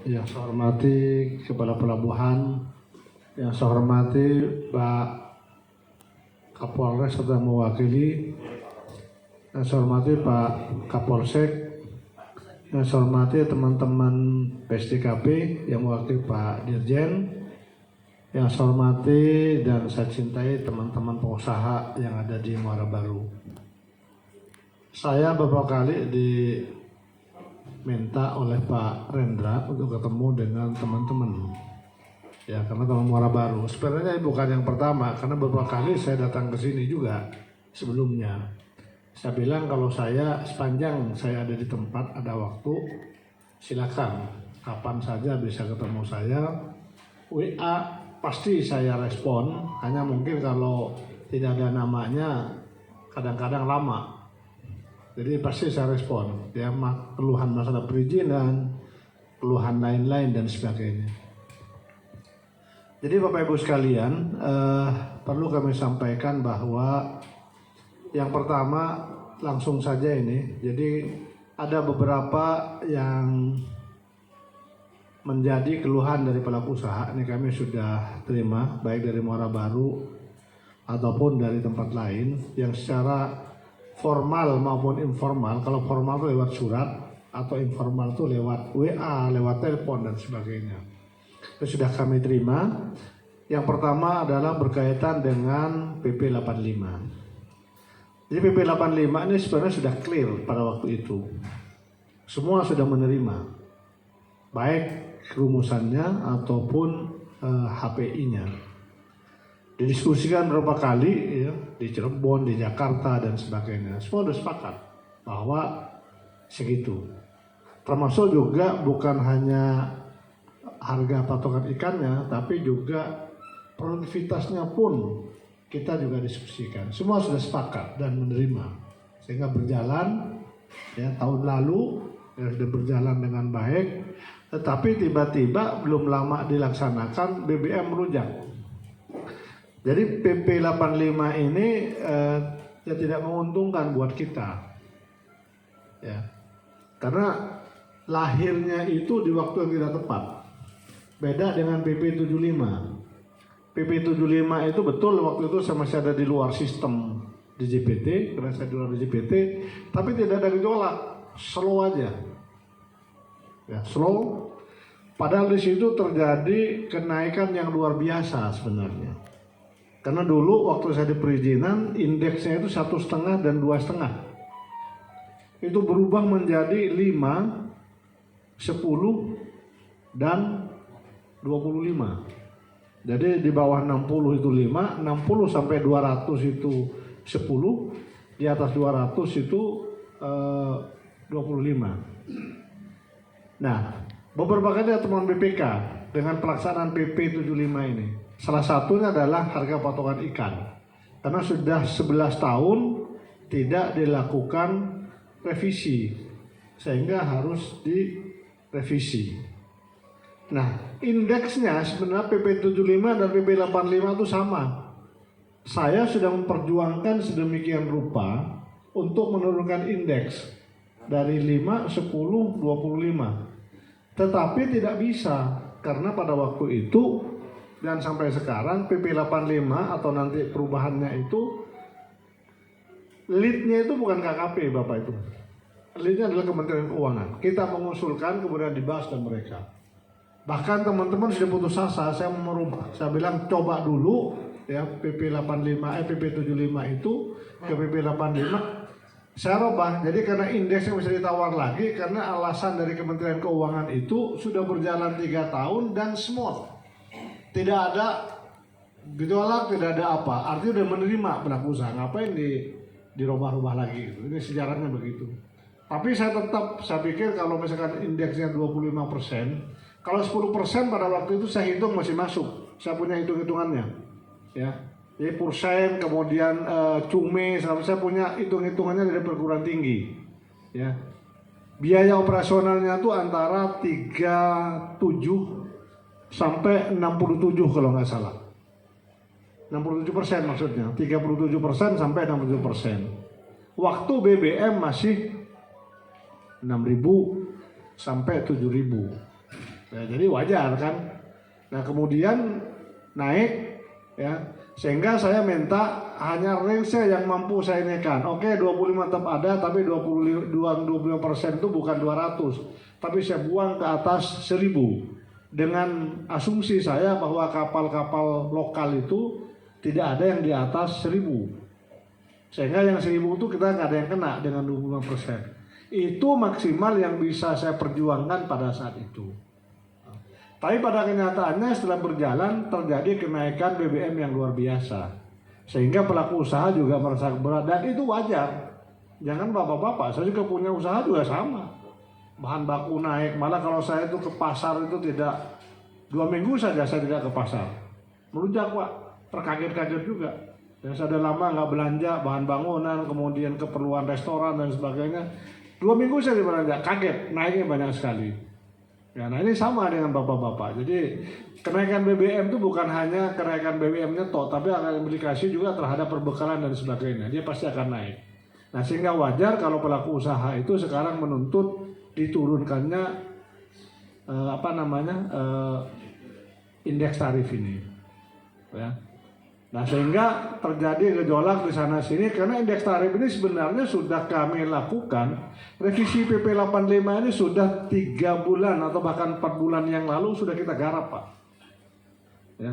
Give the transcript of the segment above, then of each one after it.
Yang saya hormati Kepala Pelabuhan, yang saya hormati Pak Kapolres serta mewakili, yang saya hormati Pak Kapolsek, yang saya hormati teman-teman PSDKP yang mewakili Pak Dirjen, yang saya hormati dan saya cintai teman-teman pengusaha yang ada di Muara Baru. Saya beberapa kali diminta oleh Pak Rendra untuk ketemu dengan teman-teman. Ya, karena teman Muara Baru. Sebenarnya bukan yang pertama, karena beberapa kali saya datang ke sini juga sebelumnya. Saya bilang kalau saya sepanjang saya ada di tempat, ada waktu, silakan kapan saja bisa ketemu saya. WA pasti saya respon, hanya mungkin kalau tidak ada namanya kadang-kadang lama. Jadi pasti saya respon, ya, keluhan masalah perizinan, keluhan lain-lain dan sebagainya. Jadi Bapak Ibu sekalian, perlu kami sampaikan bahwa yang pertama langsung saja ini, jadi ada beberapa yang menjadi keluhan dari pelaku usaha, ini kami sudah terima, baik dari Muara Baru ataupun dari tempat lain, yang secara formal maupun informal. Kalau formal itu lewat surat, atau informal itu lewat WA, lewat telepon dan sebagainya. Itu sudah kami terima. Yang pertama adalah berkaitan dengan PP 85. Jadi PP 85 ini sebenarnya sudah clear pada waktu itu. Semua sudah menerima, baik rumusannya ataupun HPI-nya. Didiskusikan berapa kali, ya, di Cirebon, di Jakarta dan sebagainya. Semua sudah sepakat bahwa segitu. Termasuk juga bukan hanya harga patokan ikannya, tapi juga produktivitasnya pun kita juga diskusikan. Semua sudah sepakat dan menerima, sehingga berjalan, ya, tahun lalu ya, sudah berjalan dengan baik. Tetapi tiba-tiba belum lama dilaksanakan BBM melonjak. Jadi PP 85 ini ya tidak menguntungkan buat kita, ya, karena lahirnya itu di waktu yang tidak tepat. Beda dengan PP 75. PP 75 itu betul waktu itu saya masih ada di luar sistem DJPT, karena saya di luar DJPT, tapi tidak ada gejolak, slow aja, ya, slow. Padahal di situ terjadi kenaikan yang luar biasa sebenarnya. Karena dulu waktu saya di perizinan, indeksnya itu 1,5 dan 2,5. Itu berubah menjadi 5, 10, dan 25. Jadi di bawah 60 itu 5, 60 sampai 200 itu 10, di atas 200 itu 25. Nah, beberapa kali ada temuan BPK dengan pelaksanaan PP 75 ini. Salah satunya adalah harga patokan ikan. Karena sudah 11 tahun tidak dilakukan revisi, sehingga harus direvisi. Nah, indeksnya sebenarnya PP 75 dan PP 85 itu sama. Saya sudah memperjuangkan sedemikian rupa untuk menurunkan indeks dari 5, 10, 25. Tetapi tidak bisa, karena pada waktu itu dan sampai sekarang PP 85 atau nanti perubahannya itu lead-nya itu bukan KKP, Bapak itu. Lead-nya adalah Kementerian Keuangan. Kita mengusulkan, kemudian dibahas dan mereka. Bahkan teman-teman sudah putus asa, saya mau merubah. Saya bilang coba dulu ya PP 75 itu ke PP 85. Saya rubah, jadi karena indeksnya bisa ditawar lagi, karena alasan dari Kementerian Keuangan itu sudah berjalan 3 tahun dan smooth. Tidak ada gejolak, tidak ada apa. Artinya udah menerima pelaku usaha, ngapain dirubah-rubah lagi gitu. Ini sejarahnya begitu. Tapi saya pikir kalau misalkan indeksnya 25%, kalau 10% pada waktu itu saya hitung masih masuk. Saya punya hitung-hitungannya. Ya. Jadi persen, kemudian cume, saya punya hitung-hitungannya dari perguruan tinggi. Ya. Biaya operasionalnya itu antara 37 sampai 67 kalau nggak salah. 67% maksudnya, 37% sampai 67%. Waktu BBM masih 6.000 sampai 7.000. Ya, jadi wajar kan. Nah kemudian naik ya, sehingga saya minta hanya range yang mampu saya naikkan. Oke, 25 tetap ada, tapi 25% itu bukan 200, tapi saya buang ke atas 1000 dengan asumsi saya bahwa kapal-kapal lokal itu tidak ada yang di atas 1000, sehingga yang 1000 itu kita nggak ada yang kena dengan 25%. Itu maksimal yang bisa saya perjuangkan pada saat itu. Tapi pada kenyataannya setelah berjalan terjadi kenaikan BBM yang luar biasa, sehingga pelaku usaha juga merasa berat, dan itu wajar. Jangan bapak-bapak, saya juga punya usaha juga sama. Bahan baku naik, malah kalau saya itu ke pasar itu tidak 2 minggu saja saya tidak ke pasar, melunjak Pak, terkaget-kaget juga. Dan saya sudah lama nggak belanja bahan bangunan, kemudian keperluan restoran dan sebagainya. 2 minggu saya belanja, kaget naiknya banyak sekali. Ya, nah ini sama dengan bapak-bapak. Jadi kenaikan BBM itu bukan hanya kenaikan BBM-nya toh, tapi akan implikasi juga terhadap perbekalan dan sebagainya. Dia pasti akan naik. Nah sehingga wajar kalau pelaku usaha itu sekarang menuntut diturunkannya indeks tarif ini. Ya. Nah sehingga terjadi gejolak di sana sini karena indeks tarif ini sebenarnya sudah kami lakukan. Revisi PP 85 ini sudah 3 bulan atau bahkan 4 bulan yang lalu sudah kita garap Pak. Ya.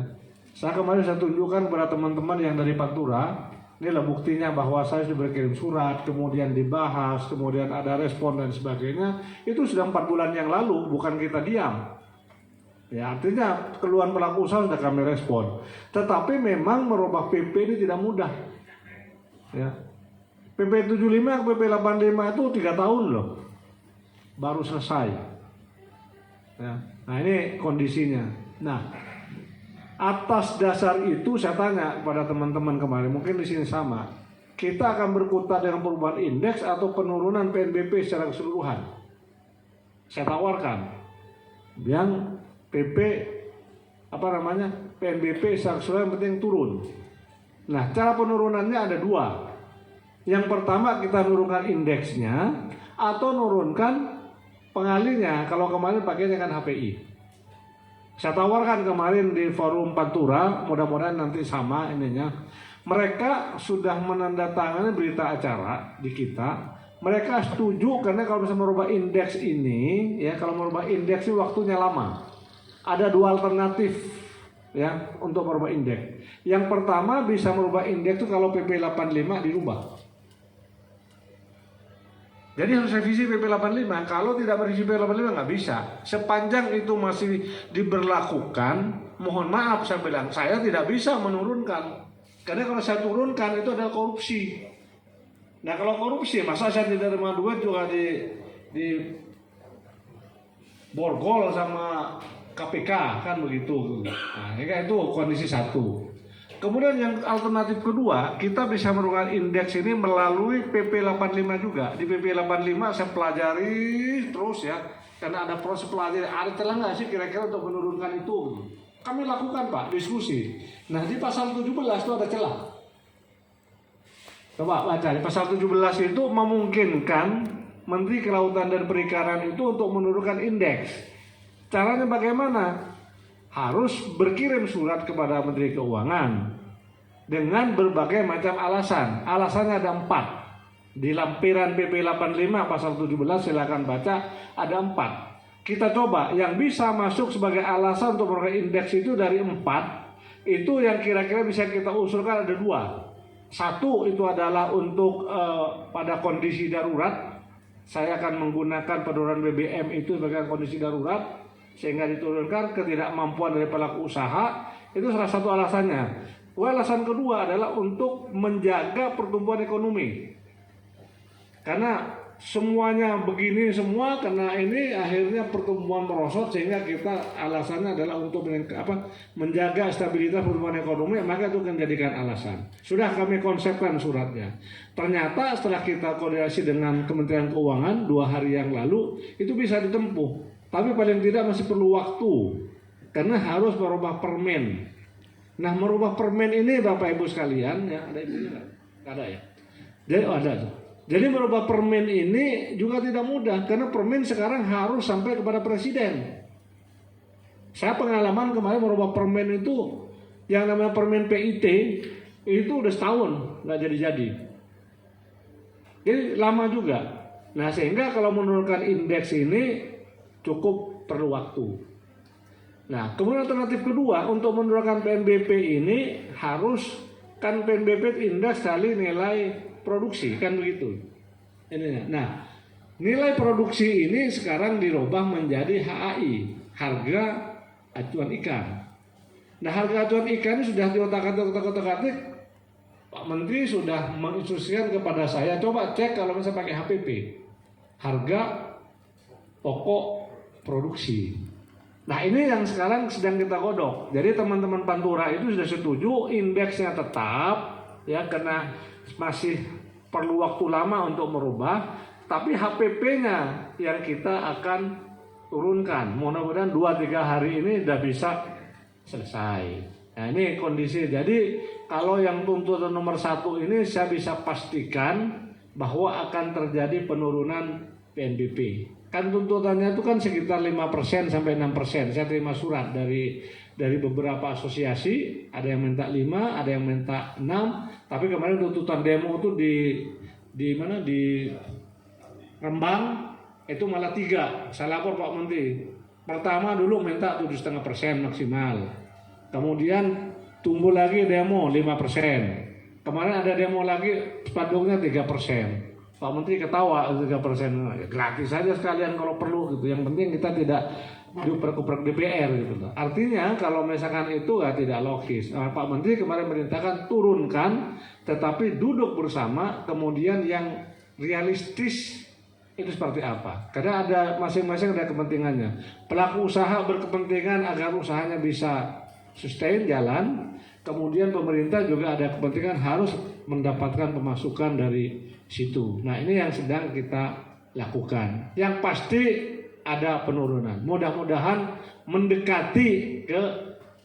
Saya kemarin saya tunjukkan kepada teman-teman yang dari Pantura. Inilah buktinya bahwa saya sudah berkirim surat, kemudian dibahas, kemudian ada respon dan sebagainya. Itu sudah 4 bulan yang lalu, bukan kita diam. Ya, artinya keluhan pelaku usaha sudah kami respon. Tetapi memang merubah PP ini tidak mudah. Ya. PP 75 ke PP 85 itu 3 tahun loh. Baru selesai. Ya. Nah ini kondisinya. Nah atas dasar itu saya tanya kepada teman-teman kemarin, mungkin di sini sama. Kita akan berkutat dengan perubahan indeks atau penurunan PNBP secara keseluruhan. Saya tawarkan yang PP PNBP secara keseluruhan penting turun. Nah, cara penurunannya ada 2. Yang pertama kita nurunkan indeksnya atau nurunkan pengalinya. Kalau kemarin pakainya kan HPI. Saya tawarkan kemarin di forum Pantura, mudah-mudahan nanti sama ininya. Mereka sudah menandatangani berita acara di kita. Mereka setuju karena kalau bisa merubah indeks ini, ya kalau merubah indeks ini waktunya lama. Ada 2 alternatif ya untuk merubah indeks. Yang pertama bisa merubah indeks itu kalau PP 85 dirubah. Jadi harus revisi PP 85. Kalau tidak merevisi PP 85 nggak bisa. Sepanjang itu masih diberlakukan, mohon maaf saya bilang, saya tidak bisa menurunkan. Karena kalau saya turunkan itu adalah korupsi. Nah kalau korupsi, masa saya tidak terima duit juga di borgol sama KPK kan begitu. Nah itu kondisi 1. Kemudian yang alternatif kedua, kita bisa menurunkan indeks ini melalui PP 85 juga. Di PP 85 saya pelajari terus ya, karena ada proses pelajari. Ada celah nggak sih kira-kira untuk menurunkan itu? Kami lakukan Pak, diskusi. Nah di pasal 17 itu ada celah. Coba baca, di pasal 17 itu memungkinkan Menteri Kelautan dan Perikanan itu untuk menurunkan indeks. Caranya bagaimana? Harus berkirim surat kepada Menteri Keuangan dengan berbagai macam alasan. Alasannya ada 4. Di lampiran PP 85 pasal 17 silakan baca, ada 4. Kita coba yang bisa masuk sebagai alasan untuk menurunkan indeks itu dari 4. Itu yang kira-kira bisa kita usulkan ada 2. 1 itu adalah untuk pada kondisi darurat. Saya akan menggunakan penurunan BBM itu sebagai kondisi darurat, sehingga diturunkan ketidakmampuan dari pelaku usaha. Itu salah satu alasannya. Alasan kedua adalah untuk menjaga pertumbuhan ekonomi. Karena semuanya begini semua, karena ini akhirnya pertumbuhan merosot, sehingga kita alasannya adalah untuk menjaga stabilitas pertumbuhan ekonomi, maka itu akan jadikan alasan. Sudah kami konsepkan suratnya. Ternyata setelah kita koordinasi dengan Kementerian Keuangan 2 hari yang lalu, itu bisa ditempuh. Tapi paling tidak masih perlu waktu, karena harus merubah permen. Nah merubah permen ini Bapak Ibu sekalian, ya ada ibunya nggak? Nggak ada ya? Jadi ada tuh. Jadi merubah permen ini juga tidak mudah, karena permen sekarang harus sampai kepada presiden. Saya pengalaman kemarin merubah permen itu, yang namanya permen PIT itu udah setahun nggak jadi-jadi. Jadi lama juga. Nah sehingga kalau menurunkan indeks ini cukup perlu waktu. Nah kemudian alternatif kedua untuk menurunkan PNBP ini harus kan PNBP indeks kali nilai produksi kan begitu. Ini. Nah nilai produksi ini sekarang dirubah menjadi HAI, harga acuan ikan. Nah harga acuan ikan ini sudah diotak-atik. Pak Menteri sudah menginstruksikan kepada saya, coba cek kalau misalnya pakai HPP, harga pokok produksi. Nah ini yang sekarang sedang kita godok. Jadi teman-teman Pantura itu sudah setuju indeksnya tetap, ya karena masih perlu waktu lama untuk merubah, tapi HPP-nya yang kita akan turunkan. Mudah-mudahan 2-3 hari ini sudah bisa selesai. Nah ini kondisi. Jadi kalau yang tuntutan nomor 1 ini saya bisa pastikan bahwa akan terjadi penurunan PNBP. Kan tuntutannya itu kan sekitar 5% sampai 6%. Saya terima surat dari beberapa asosiasi, ada yang minta 5, ada yang minta 6. Tapi kemarin tuntutan demo itu di mana di Rembang itu malah 3. Saya lapor Pak Menteri. Pertama dulu minta 7,5% maksimal. Kemudian tumbuh lagi demo 5%. Kemarin ada demo lagi spanduknya 3%. Pak Menteri ketawa 3%. Gratis saja sekalian kalau perlu gitu. Yang penting kita tidak diuprek-uprek DPR gitu. Artinya kalau misalkan itu ya tidak logis. Nah, Pak Menteri kemarin merintahkan turunkan, tetapi duduk bersama kemudian yang realistis itu seperti apa? Karena ada masing-masing ada kepentingannya. Pelaku usaha berkepentingan agar usahanya bisa sustain jalan, kemudian pemerintah juga ada kepentingan harus mendapatkan pemasukan dari situ. Nah ini yang sedang kita lakukan. Yang pasti ada penurunan. Mudah-mudahan mendekati ke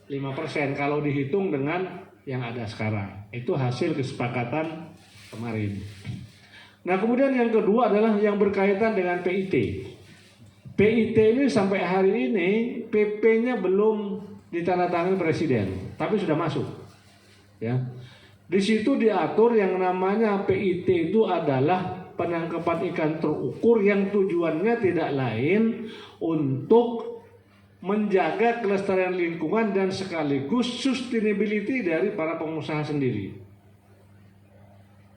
5% kalau dihitung dengan yang ada sekarang. Itu hasil kesepakatan kemarin. Nah kemudian yang kedua adalah yang berkaitan dengan PIT. PIT ini sampai hari ini PP-nya belum ditandatangani presiden, tapi sudah masuk. Ya, di situ diatur yang namanya PIT itu adalah penangkapan ikan terukur yang tujuannya tidak lain untuk menjaga kelestarian lingkungan dan sekaligus sustainability dari para pengusaha sendiri.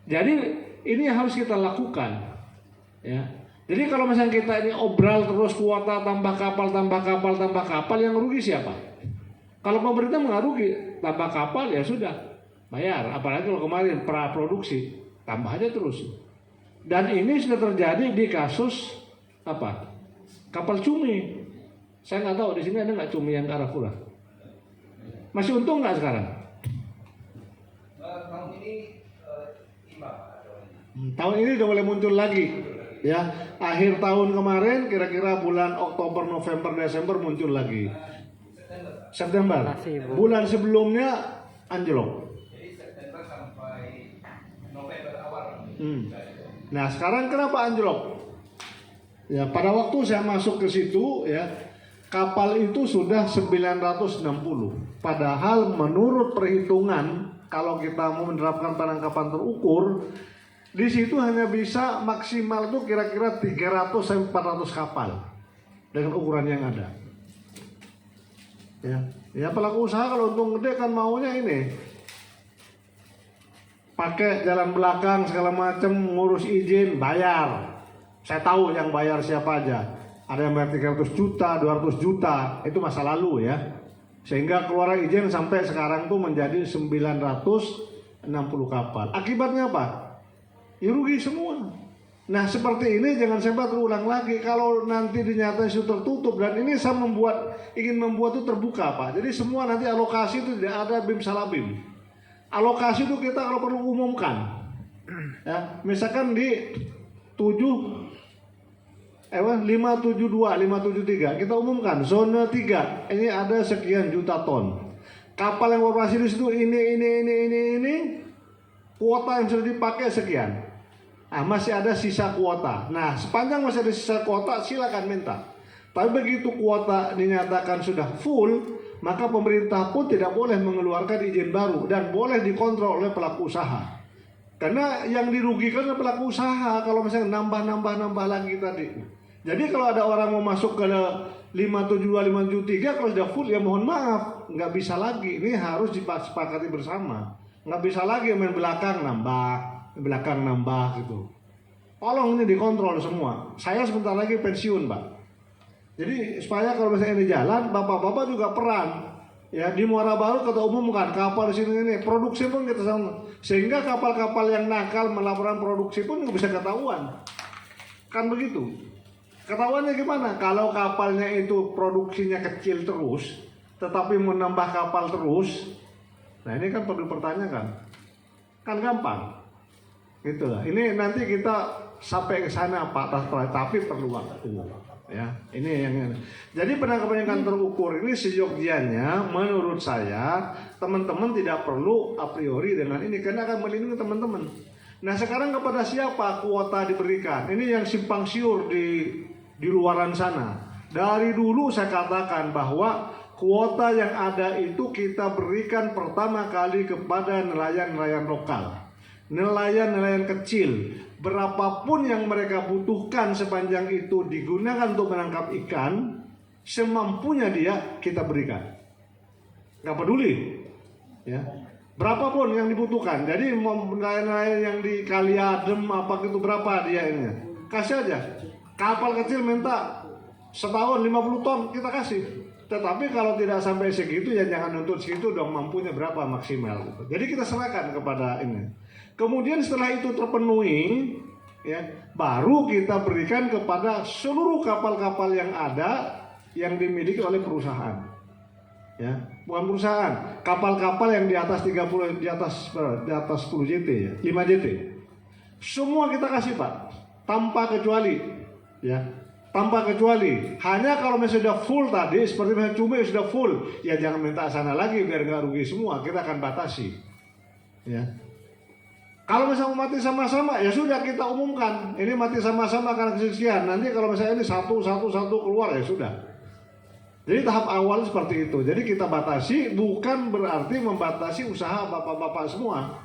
Jadi ini harus kita lakukan. Ya. Jadi kalau misalnya kita ini obral terus kuota tambah kapal, yang rugi siapa? Kalau pemerintah nggak rugi, tambah kapal ya sudah bayar. Apalagi kalau kemarin praproduksi, tambah aja terus. Dan ini sudah terjadi di kasus apa? Kapal cumi. Saya nggak tahu di sini ada nggak cumi yang ke Arafura. Masih untung nggak sekarang? Tahun ini imbang. Tahun ini udah mulai muncul lagi. Ya, akhir tahun kemarin kira-kira bulan Oktober, November, Desember muncul lagi. September. Bulan sebelumnya anjlok. Jadi September sampai November awal. Nah, sekarang kenapa anjlok? Ya, pada waktu saya masuk ke situ ya, kapal itu sudah 960. Padahal menurut perhitungan kalau kita mau menerapkan penangkapan terukur, di situ hanya bisa maksimal tuh kira-kira 300 sampai 400 kapal dengan ukuran yang ada. Ya pelaku usaha kalau untung gede kan maunya ini pakai jalan belakang segala macam, ngurus izin, bayar. Saya tahu yang bayar siapa aja. Ada yang bayar 300 juta, 200 juta, itu masa lalu ya. Sehingga keluar izin sampai sekarang tuh menjadi 960 kapal. Akibatnya apa? Ya rugi semua. Nah seperti ini jangan sampai terulang lagi. Kalau nanti dinyatakan itu tertutup, dan ini saya ingin membuat itu terbuka Pak. Jadi semua nanti alokasi itu tidak ada bim salah bim. Alokasi itu kita kalau perlu umumkan. Ya, misalkan di 572, 573 kita umumkan zona 3 ini ada sekian juta ton. Kapal yang beroperasi di situ ini kuota yang sudah dipakai sekian. Nah, masih ada sisa kuota. Nah, sepanjang masih ada sisa kuota, silakan minta. Tapi begitu kuota dinyatakan sudah full, maka pemerintah pun tidak boleh mengeluarkan izin baru dan boleh dikontrol oleh pelaku usaha. Karena yang dirugikan adalah pelaku usaha kalau misalnya nambah lagi tadi. Jadi kalau ada orang mau masuk ke 572, 573 kalau sudah full ya mohon maaf, nggak bisa lagi. Ini harus disepakati bersama. Nggak bisa lagi main belakang nambah gitu. Tolong ini dikontrol semua. Saya sebentar lagi pensiun, Pak. Jadi supaya kalau misalnya ini jalan, bapak-bapak juga peran. Ya di Muara Baru kita umumkan kapal di sini ini produksi pun kita sama, sehingga kapal-kapal yang nakal melaporkan produksi pun bisa ketahuan. Kan begitu. Ketahuannya gimana? Kalau kapalnya itu produksinya kecil terus, tetapi menambah kapal terus, nah ini kan perlu dipertanyakan. Kan gampang. Gitu lah. Ini nanti kita sampai ke sana Pak, tapi perlu waktu. Ya, ini yang jadi penangkapan yang terukur ini seyogyanya menurut saya teman-teman tidak perlu a priori dengan ini karena akan melindungi teman-teman. Nah sekarang kepada siapa kuota diberikan? Ini yang simpang siur di luaran sana. Dari dulu saya katakan bahwa kuota yang ada itu kita berikan pertama kali kepada nelayan-nelayan lokal, nelayan-nelayan kecil. Berapapun yang mereka butuhkan sepanjang itu digunakan untuk menangkap ikan, semampunya dia kita berikan. Nggak peduli, ya. Berapapun yang dibutuhkan. Jadi nelayan-nelayan yang di Kali Adem apa itu berapa dia ini, kasih aja. Kapal kecil minta setahun 50 ton kita kasih. Tetapi kalau tidak sampai segitu ya jangan nuntut segitu dong, mampunya berapa maksimal. Jadi kita serahkan kepada ini. Kemudian setelah itu terpenuhi, ya, baru kita berikan kepada seluruh kapal-kapal yang ada yang dimiliki oleh perusahaan. Ya, bukan perusahaan, kapal-kapal yang di atas 30 di atas 10 JT ya, 5 JT. Semua kita kasih, Pak, tanpa kecuali, ya. Tanpa kecuali, hanya kalau misalnya sudah full tadi, seperti misalnya cumi sudah full, ya jangan minta sana lagi biar nggak rugi semua, kita akan batasi. Ya. Kalau misalnya mau mati sama-sama, ya sudah kita umumkan. Ini mati sama-sama karena kesekian. Nanti kalau misalnya ini satu keluar, ya sudah. Jadi tahap awal seperti itu. Jadi kita batasi, bukan berarti membatasi usaha bapak-bapak semua.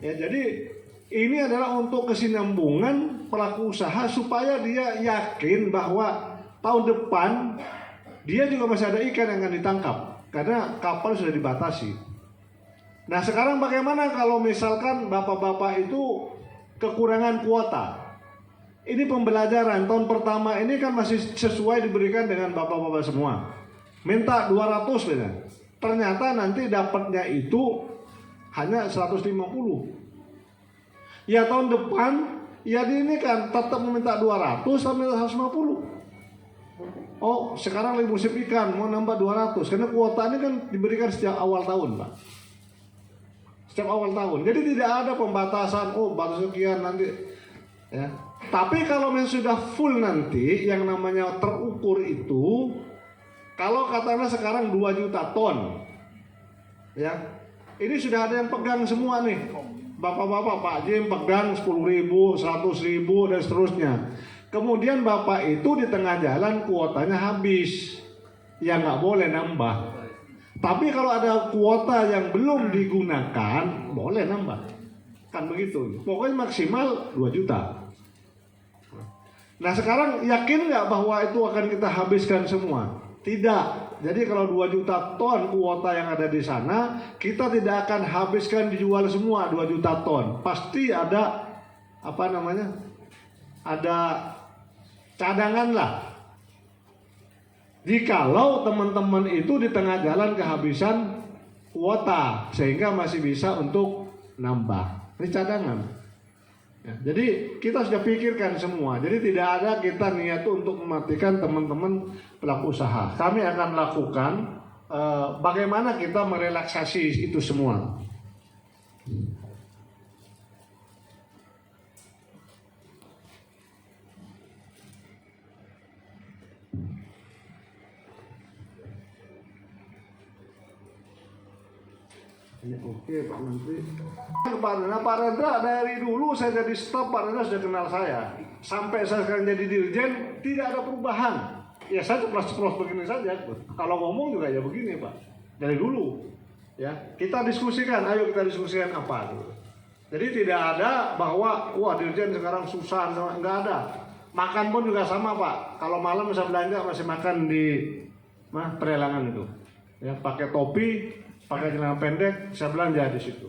Ya, jadi ini adalah untuk kesinambungan pelaku usaha supaya dia yakin bahwa tahun depan dia juga masih ada ikan yang akan ditangkap. Karena kapal sudah dibatasi. Nah sekarang bagaimana kalau misalkan bapak-bapak itu kekurangan kuota? Ini pembelajaran tahun pertama ini kan masih sesuai diberikan dengan bapak-bapak semua. Minta 200 beda. Ternyata nanti dapatnya itu hanya 150. Ya tahun depan ya ini kan tetap meminta 200 sampai 150. Oh sekarang lagi musim ikan mau nambah 200 karena kuota ini kan diberikan setiap awal tahun, Pak. Setiap awal tahun. Jadi tidak ada pembatasan, oh batas sekian nanti. Ya. Tapi kalau memang sudah full nanti, yang namanya terukur itu, kalau katakanlah sekarang 2 juta ton, ya, ini sudah ada yang pegang semua nih. Bapak-bapak, Pak Jim pegang 10.000, 100.000 dan seterusnya. Kemudian bapak itu di tengah jalan kuotanya habis, ya nggak boleh nambah. Tapi kalau ada kuota yang belum digunakan, boleh nambah. Kan begitu. Pokoknya maksimal 2 juta. Nah sekarang yakin nggak bahwa itu akan kita habiskan semua? Tidak. Jadi kalau 2 juta ton kuota yang ada di sana, kita tidak akan habiskan dijual semua 2 juta ton. Pasti ada, ada cadangan lah. Jikalau teman-teman itu di tengah jalan kehabisan kuota sehingga masih bisa untuk nambah, ini cadangan. Ya, jadi kita sudah pikirkan semua. Jadi tidak ada kita niat untuk mematikan teman-teman pelaku usaha. Kami akan lakukan bagaimana kita merelaksasi itu semua. Ya, oke Pak Menteri. Pak Rendra dari dulu saya jadi staf, Pak Rendra sudah kenal saya. Sampai saya sekarang jadi dirjen tidak ada perubahan. ya saya ceplos-ceplos begini saja. Kalau ngomong juga ya begini Pak, dari dulu. Ya, kita diskusikan, ayo kita diskusikan apa. Jadi tidak ada bahwa wah dirjen sekarang susah, nggak ada. Makan pun juga sama Pak. Kalau malam bisa belanja masih makan di Perelangan itu. Ya, pakai topi, pakai celana pendek, saya belanja di situ.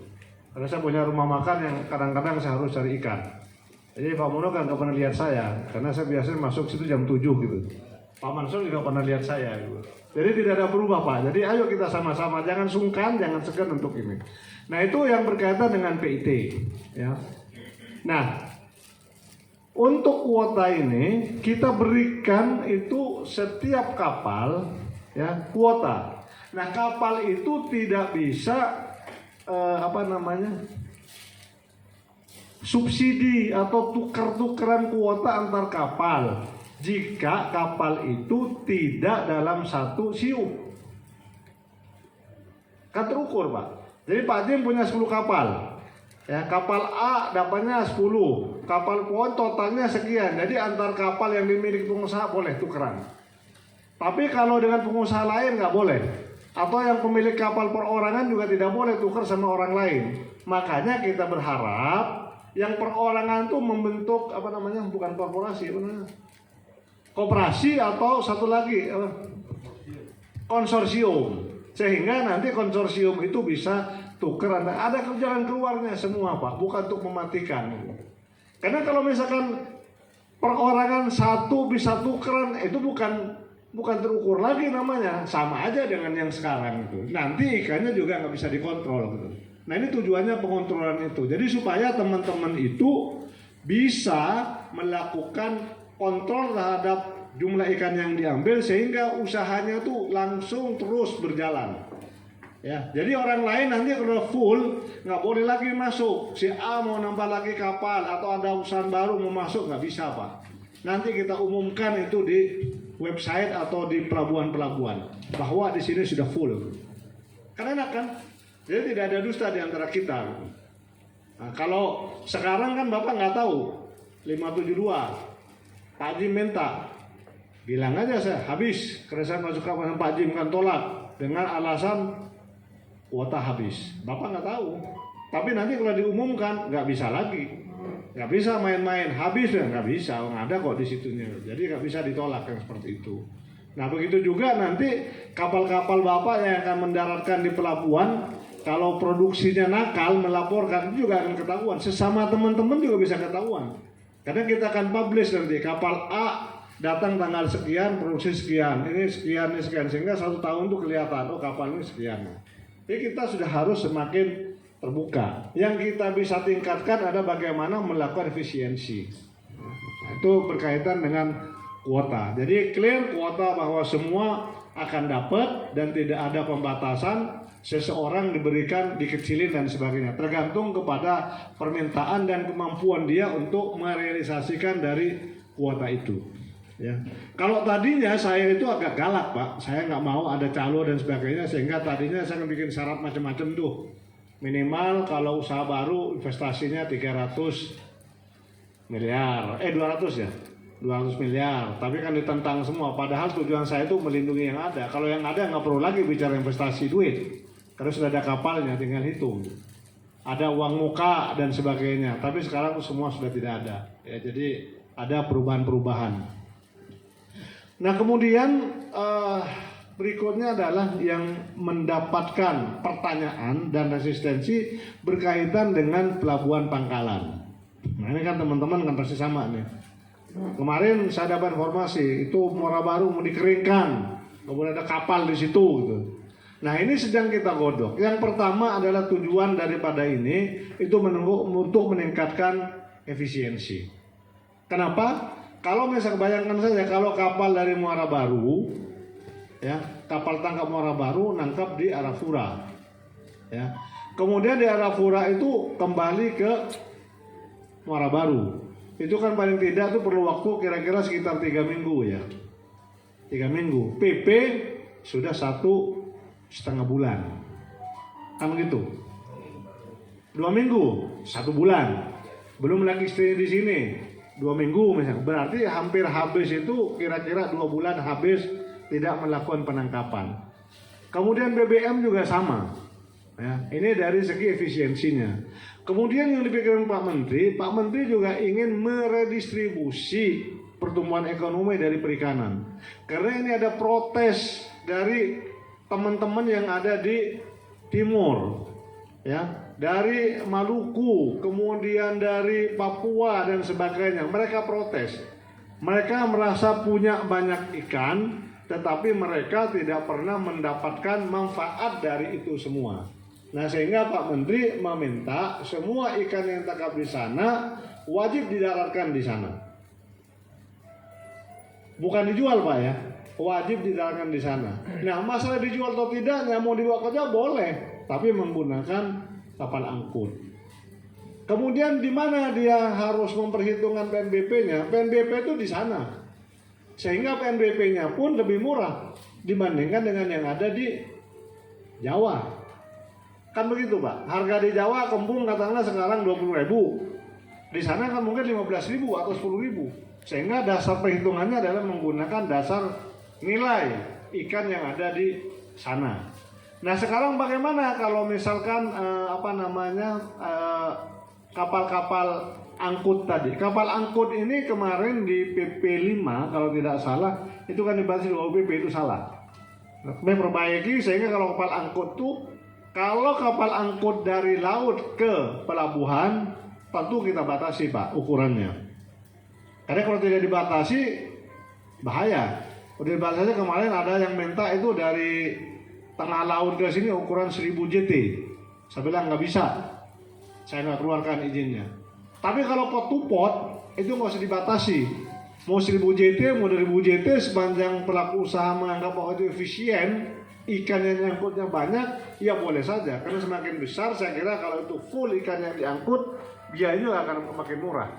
Karena saya punya rumah makan yang kadang-kadang saya harus cari ikan. Jadi Pak Mono kan nggak pernah lihat saya, karena saya biasanya masuk situ jam 7 gitu. Pak Mansur juga pernah lihat saya gitu. Jadi tidak ada berubah Pak. Jadi ayo kita sama-sama, jangan sungkan, jangan segan untuk ini. Nah itu yang berkaitan dengan PIT. Ya. Nah untuk kuota ini kita berikan itu setiap kapal ya kuota. Nah kapal itu tidak bisa subsidi atau tukar-tukaran kuota antar kapal jika kapal itu tidak dalam satu siup. Kan terukur Pak. Jadi Pak Jim punya 10 kapal. Ya, kapal A dapatnya 10, kapal pohon totalnya sekian. Jadi antar kapal yang dimiliki pengusaha boleh tukeran. Tapi kalau dengan pengusaha lain nggak boleh. Atau yang pemilik kapal perorangan juga tidak boleh tukar sama orang lain. Makanya kita berharap yang perorangan itu membentuk bukan korporasi, koperasi atau satu lagi konsorsium. Sehingga nanti konsorsium itu bisa tukar, ada jalan keluarnya semua Pak, bukan untuk mematikan. Karena kalau misalkan perorangan satu bisa tukeran, itu bukan terukur lagi namanya, sama aja dengan yang sekarang itu. Nanti ikannya juga nggak bisa dikontrol gitu. Nah ini tujuannya pengontrolan itu. Jadi supaya teman-teman itu bisa melakukan kontrol terhadap jumlah ikan yang diambil sehingga usahanya tuh langsung terus berjalan. Ya, jadi orang lain nanti kalau full nggak boleh lagi masuk. Si A mau nambah lagi kapal atau ada usaha baru mau masuk nggak bisa Pak. Nanti kita umumkan itu di website atau di pelabuhan-pelabuhan bahwa di sini sudah full. Kan enak kan? Jadi tidak ada dusta di antara kita. Nah, kalau sekarang kan Bapak nggak tahu 572 Pak Jim minta, bilang aja saya habis. Karena saya masuk kapal Pak Jim kan tolak dengan alasan kuota habis. Bapak nggak tahu. Tapi nanti kalau diumumkan nggak bisa lagi. Nggak bisa main-main, habis ya nggak bisa, nggak ada kok di situnya. Jadi nggak bisa ditolak yang seperti itu. Nah begitu juga nanti kapal-kapal Bapak yang akan mendaratkan di pelabuhan, kalau produksinya nakal melaporkan itu juga akan ketahuan. Sesama teman-teman juga bisa ketahuan. Karena kita akan publish nanti kapal A datang tanggal sekian, produksi sekian, ini sekian, ini sekian, sehingga 1 tahun itu kelihatan, oh kapal ini sekian. Jadi kita sudah harus semakin terbuka. Yang kita bisa tingkatkan ada bagaimana melakukan efisiensi. Itu berkaitan dengan kuota. Jadi clear kuota bahwa semua akan dapat dan tidak ada pembatasan. Seseorang diberikan, dikecilin dan sebagainya. Tergantung kepada permintaan dan kemampuan dia untuk merealisasikan dari kuota itu. Ya. Kalau tadinya saya itu agak galak Pak, saya nggak mau ada calo dan sebagainya, sehingga tadinya saya bikin syarat macam-macam tuh. Minimal kalau usaha baru investasinya 300 miliar, 200 ya, 200 miliar. Tapi kan ditentang semua. Padahal tujuan saya itu melindungi yang ada. Kalau yang ada nggak perlu lagi bicara investasi duit, karena sudah ada kapalnya, tinggal hitung. Ada uang muka dan sebagainya. Tapi sekarang semua sudah tidak ada. Ya, jadi ada perubahan-perubahan. Nah kemudian berikutnya adalah yang mendapatkan pertanyaan dan resistensi berkaitan dengan pelabuhan Pangkalan. Nah ini kan teman-teman kan pasti sama nih. Kemarin saya dapat informasi itu Muara Baru mau dikeringkan, kemudian ada kapal di situ gitu. Nah ini sedang kita godok. Yang pertama adalah tujuan daripada ini itu untuk meningkatkan efisiensi. Kenapa? Kalau misalnya bayangkan saja kalau kapal dari Muara Baru, ya kapal tangkap Muara Baru nangkap di Arafura, ya kemudian di Arafura itu kembali ke Muara Baru, itu kan paling tidak itu perlu waktu kira-kira sekitar 3 minggu ya, 3 minggu. PP sudah 1,5 bulan, kan gitu. 2 minggu, 1 bulan, belum lagi stay di sini. 2 minggu misalnya. Berarti hampir habis itu kira-kira 2 bulan habis tidak melakukan penangkapan. Kemudian BBM juga sama. Ya, ini dari segi efisiensinya. Kemudian yang dipikirkan Pak Menteri juga ingin meredistribusi pertumbuhan ekonomi dari perikanan. Karena ini ada protes dari teman-teman yang ada di timur, ya, dari Maluku, kemudian dari Papua dan sebagainya. Mereka protes. Mereka merasa punya banyak ikan, tetapi mereka tidak pernah mendapatkan manfaat dari itu semua. Nah, sehingga Pak Menteri meminta semua ikan yang tangkap di sana wajib didaratkan di sana. Bukan dijual, Pak, ya. Wajib didaratkan di sana. Nah, masalah dijual atau tidaknya, mau dibawa kerja boleh, tapi menggunakan kapal angkut. Kemudian di mana dia harus memperhitungkan PNBP-nya? PNBP itu di sana. Sehingga PNBP-nya pun lebih murah dibandingkan dengan yang ada di Jawa. Kan begitu, Pak. Harga di Jawa kembung katakanlah sekarang 20.000. Di sana kan mungkin 15.000 atau 10.000. Sehingga dasar perhitungannya adalah menggunakan dasar nilai ikan yang ada di sana. Nah, sekarang bagaimana kalau misalkan kapal-kapal angkut tadi? Kapal angkut ini kemarin di PP 5 kalau tidak salah itu kan dibatasi OPP, itu salah. Kami perbaiki sehingga kalau kapal angkut tuh, kalau kapal angkut dari laut ke pelabuhan tentu kita batasi, Pak, ukurannya. Karena kalau tidak dibatasi bahaya. Udah dibatasi kemarin ada yang minta itu dari tengah laut ke sini ukuran 1000 JT. Saya bilang nggak bisa. Saya nggak keluarkan izinnya. Tapi kalau pot to pot itu nggak usah dibatasi. Mau 1000 JT, mau 2000 JT sepanjang pelaku usaha menganggap bahwa itu efisien, ikan yang diangkutnya banyak, ya boleh saja. Karena semakin besar, saya kira kalau itu full ikan yang diangkut, biayanya akan makin murah.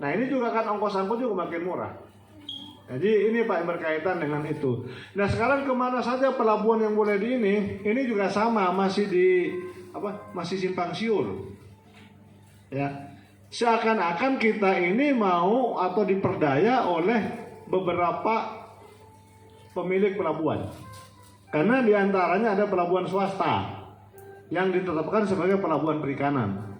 Nah, ini juga kan ongkos angkut juga makin murah. Jadi ini, Pak, yang berkaitan dengan itu. Nah, sekarang kemana saja pelabuhan yang boleh di ini juga sama, masih masih simpang siur. Ya, seakan-akan kita ini mau atau diperdaya oleh beberapa pemilik pelabuhan. Karena diantaranya ada pelabuhan swasta yang ditetapkan sebagai pelabuhan perikanan.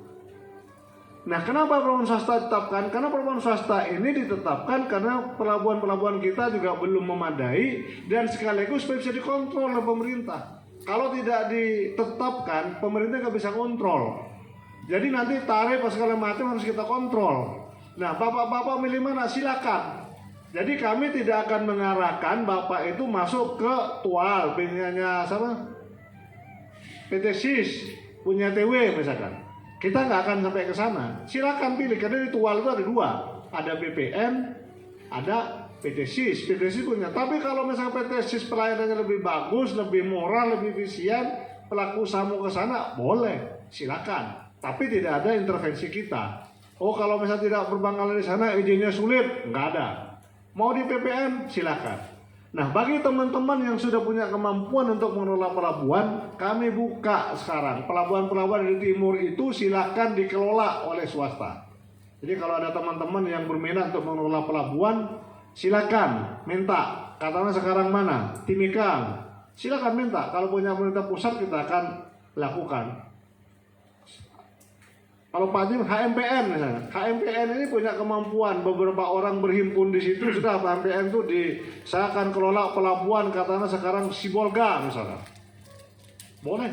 Nah, kenapa pelabuhan swasta ditetapkan? Karena pelabuhan swasta ini ditetapkan karena pelabuhan-pelabuhan kita juga belum memadai dan sekaligus bisa dikontrol oleh pemerintah. Kalau tidak ditetapkan, pemerintah nggak bisa kontrol. Jadi nanti tarif segala macam harus kita kontrol. Nah, bapak-bapak milih mana? Silakan. Jadi kami tidak akan mengarahkan bapak itu masuk ke tual punyanya sama PT SIS, punya TW misalkan. Kita nggak akan sampai ke sana. Silakan pilih, karena di tual itu ada 2, ada BPN, ada PT SIS. PT SIS punya. Tapi kalau misalnya PT SIS pelayanannya lebih bagus, lebih murah, lebih efisien, pelaku usaha mau ke sana, boleh, silakan. Tapi tidak ada intervensi kita. Oh, kalau misalnya tidak berbangkala di sana, izinnya sulit, nggak ada. Mau di PPN, silakan. Nah, bagi teman-teman yang sudah punya kemampuan untuk mengelola pelabuhan, kami buka sekarang. Pelabuhan-pelabuhan di timur itu silakan dikelola oleh swasta. Jadi kalau ada teman-teman yang berminat untuk mengelola pelabuhan, silakan minta. Katakanlah sekarang mana? Timika. Silakan minta. Kalau punya pemerintah pusat kita akan lakukan. Kalau Pak Jim, HMPN misalnya, HMPN ini punya kemampuan, beberapa orang berhimpun di situ, sudah HMPN itu saya akan kelola pelabuhan, katanya sekarang Sibolga misalnya, boleh.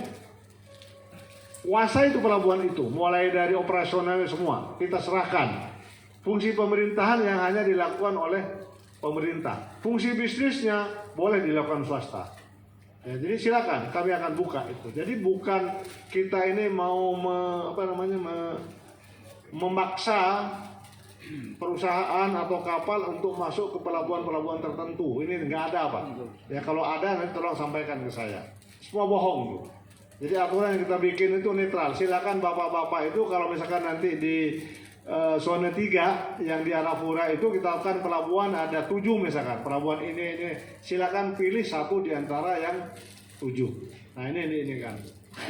Kuasai itu pelabuhan itu, mulai dari operasionalnya semua, kita serahkan. Fungsi pemerintahan yang hanya dilakukan oleh pemerintah, fungsi bisnisnya boleh dilakukan swasta. Ya, jadi silakan, kami akan buka itu. Jadi bukan kita ini mau memaksa perusahaan atau kapal untuk masuk ke pelabuhan-pelabuhan tertentu. Ini nggak ada, Pak. Ya kalau ada nanti tolong sampaikan ke saya. Semua bohong tuh. Jadi aturan yang kita bikin itu netral. Silakan bapak-bapak itu kalau misalkan nanti di zona 3 yang di Arafura itu kita akan pelabuhan ada 7 misalkan, pelabuhan ini silakan pilih satu di antara yang 7. Nah ini kan.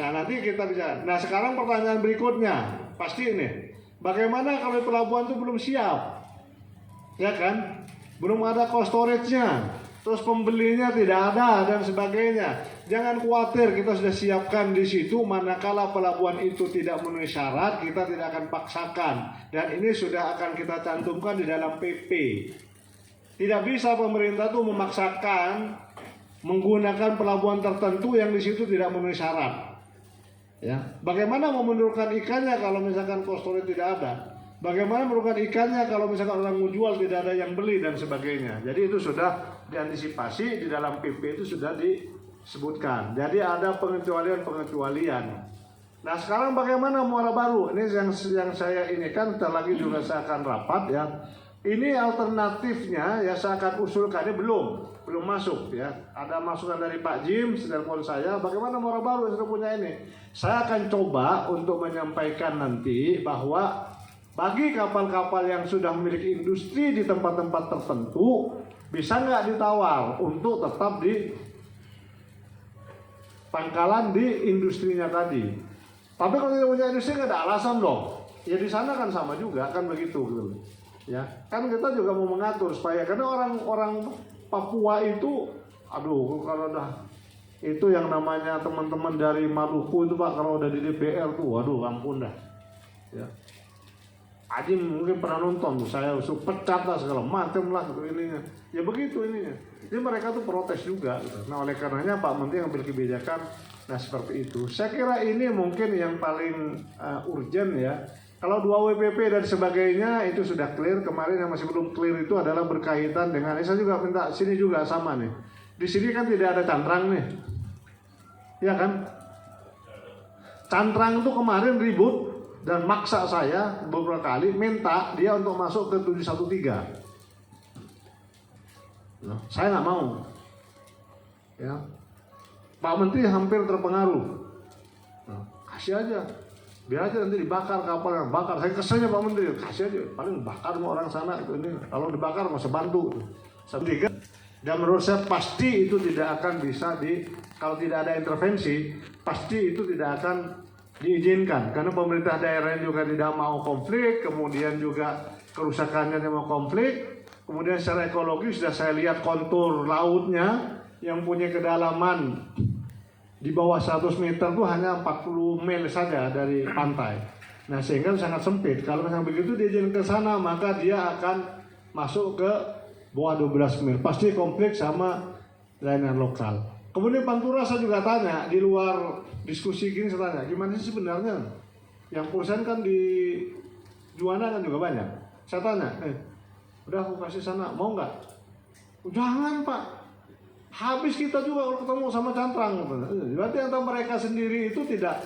Nah nanti kita bisa. Nah sekarang pertanyaan berikutnya pasti ini, bagaimana kalau pelabuhan itu belum siap? ya kan? Belum ada cold storage-nya, terus pembelinya tidak ada dan sebagainya. Jangan khawatir, kita sudah siapkan di situ. Manakala pelabuhan itu tidak memenuhi syarat, kita tidak akan paksakan, dan ini sudah akan kita cantumkan di dalam PP. Tidak bisa pemerintah tuh memaksakan menggunakan pelabuhan tertentu yang di situ tidak memenuhi syarat. Ya, bagaimana memundurkan ikannya kalau misalkan cold storage tidak ada? Bagaimana menurunkan ikannya kalau misalkan orang mau jual tidak ada yang beli dan sebagainya? Jadi itu sudah diantisipasi di dalam PP itu sudah disebutkan. Jadi ada pengecualian. Nah sekarang bagaimana Muara Baru? Ini yang saya ini kan ntar lagi juga saya akan rapat ya. Ini alternatifnya ya saya akan usulkan, ini belum masuk ya. Ada masukan dari Pak Jim, telepon saya, bagaimana Muara Baru yang sudah punya ini. Saya akan coba untuk menyampaikan nanti bahwa bagi kapal-kapal yang sudah memiliki industri di tempat-tempat tertentu, bisa nggak ditawar untuk tetap di pangkalan di industrinya tadi. Tapi kalau tidak punya industri nggak ada alasan dong. Ya di sana kan sama juga kan begitu gitu. Ya, kan kita juga mau mengatur supaya karena orang-orang Papua itu, aduh kalau udah itu yang namanya teman-teman dari Maluku itu Pak kalau udah di DPR tuh, waduh ampun dah. Ya. Aji mungkin pernah nonton tuh, saya usul pecat lah segala macam lah gitu ininya. Ya begitu ininya. Jadi mereka tuh protes juga. Gitu. Nah oleh karenanya Pak Menteri ngambil kebijakan, nah seperti itu. Saya kira ini mungkin yang paling urgent ya. Kalau 2 WPP dan sebagainya itu sudah clear. Kemarin yang masih belum clear itu adalah berkaitan dengan, saya juga minta sini juga sama nih. Di sini kan tidak ada cantrang nih, ya kan? Cantrang itu kemarin ribut dan maksa saya beberapa kali minta dia untuk masuk ke 713. Nah, saya nggak mau. Ya, Pak Menteri hampir terpengaruh. Nah, kasih aja. Biar aja nanti dibakar kapal yang bakar. Saya keselnya Pak Menteri, kasih aja. Paling bakar sama orang sana itu ini. Kalau dibakar nggak usah bantu. Dan menurut saya pasti itu tidak akan bisa kalau tidak ada intervensi, pasti itu tidak akan diizinkan. Karena pemerintah daerah juga tidak mau konflik, kemudian juga kerusakannya tidak mau konflik. Kemudian secara ekologi sudah saya lihat kontur lautnya yang punya kedalaman di bawah 100 meter itu hanya 40 mil saja dari pantai. Nah sehingga sangat sempit. Kalau misalnya begitu dia jalan ke sana, maka dia akan masuk ke bawah 12 mil. Pasti konflik sama layanan lokal. Kemudian Pantura saya juga tanya, di luar diskusi gini saya tanya, gimana sih sebenarnya? Yang perusahaan kan di Juwana kan juga banyak. Saya tanya, udah aku kasih sana, mau nggak? Jangan Pak. Habis kita juga kalau ketemu sama cantrang. Berarti antara mereka sendiri itu tidak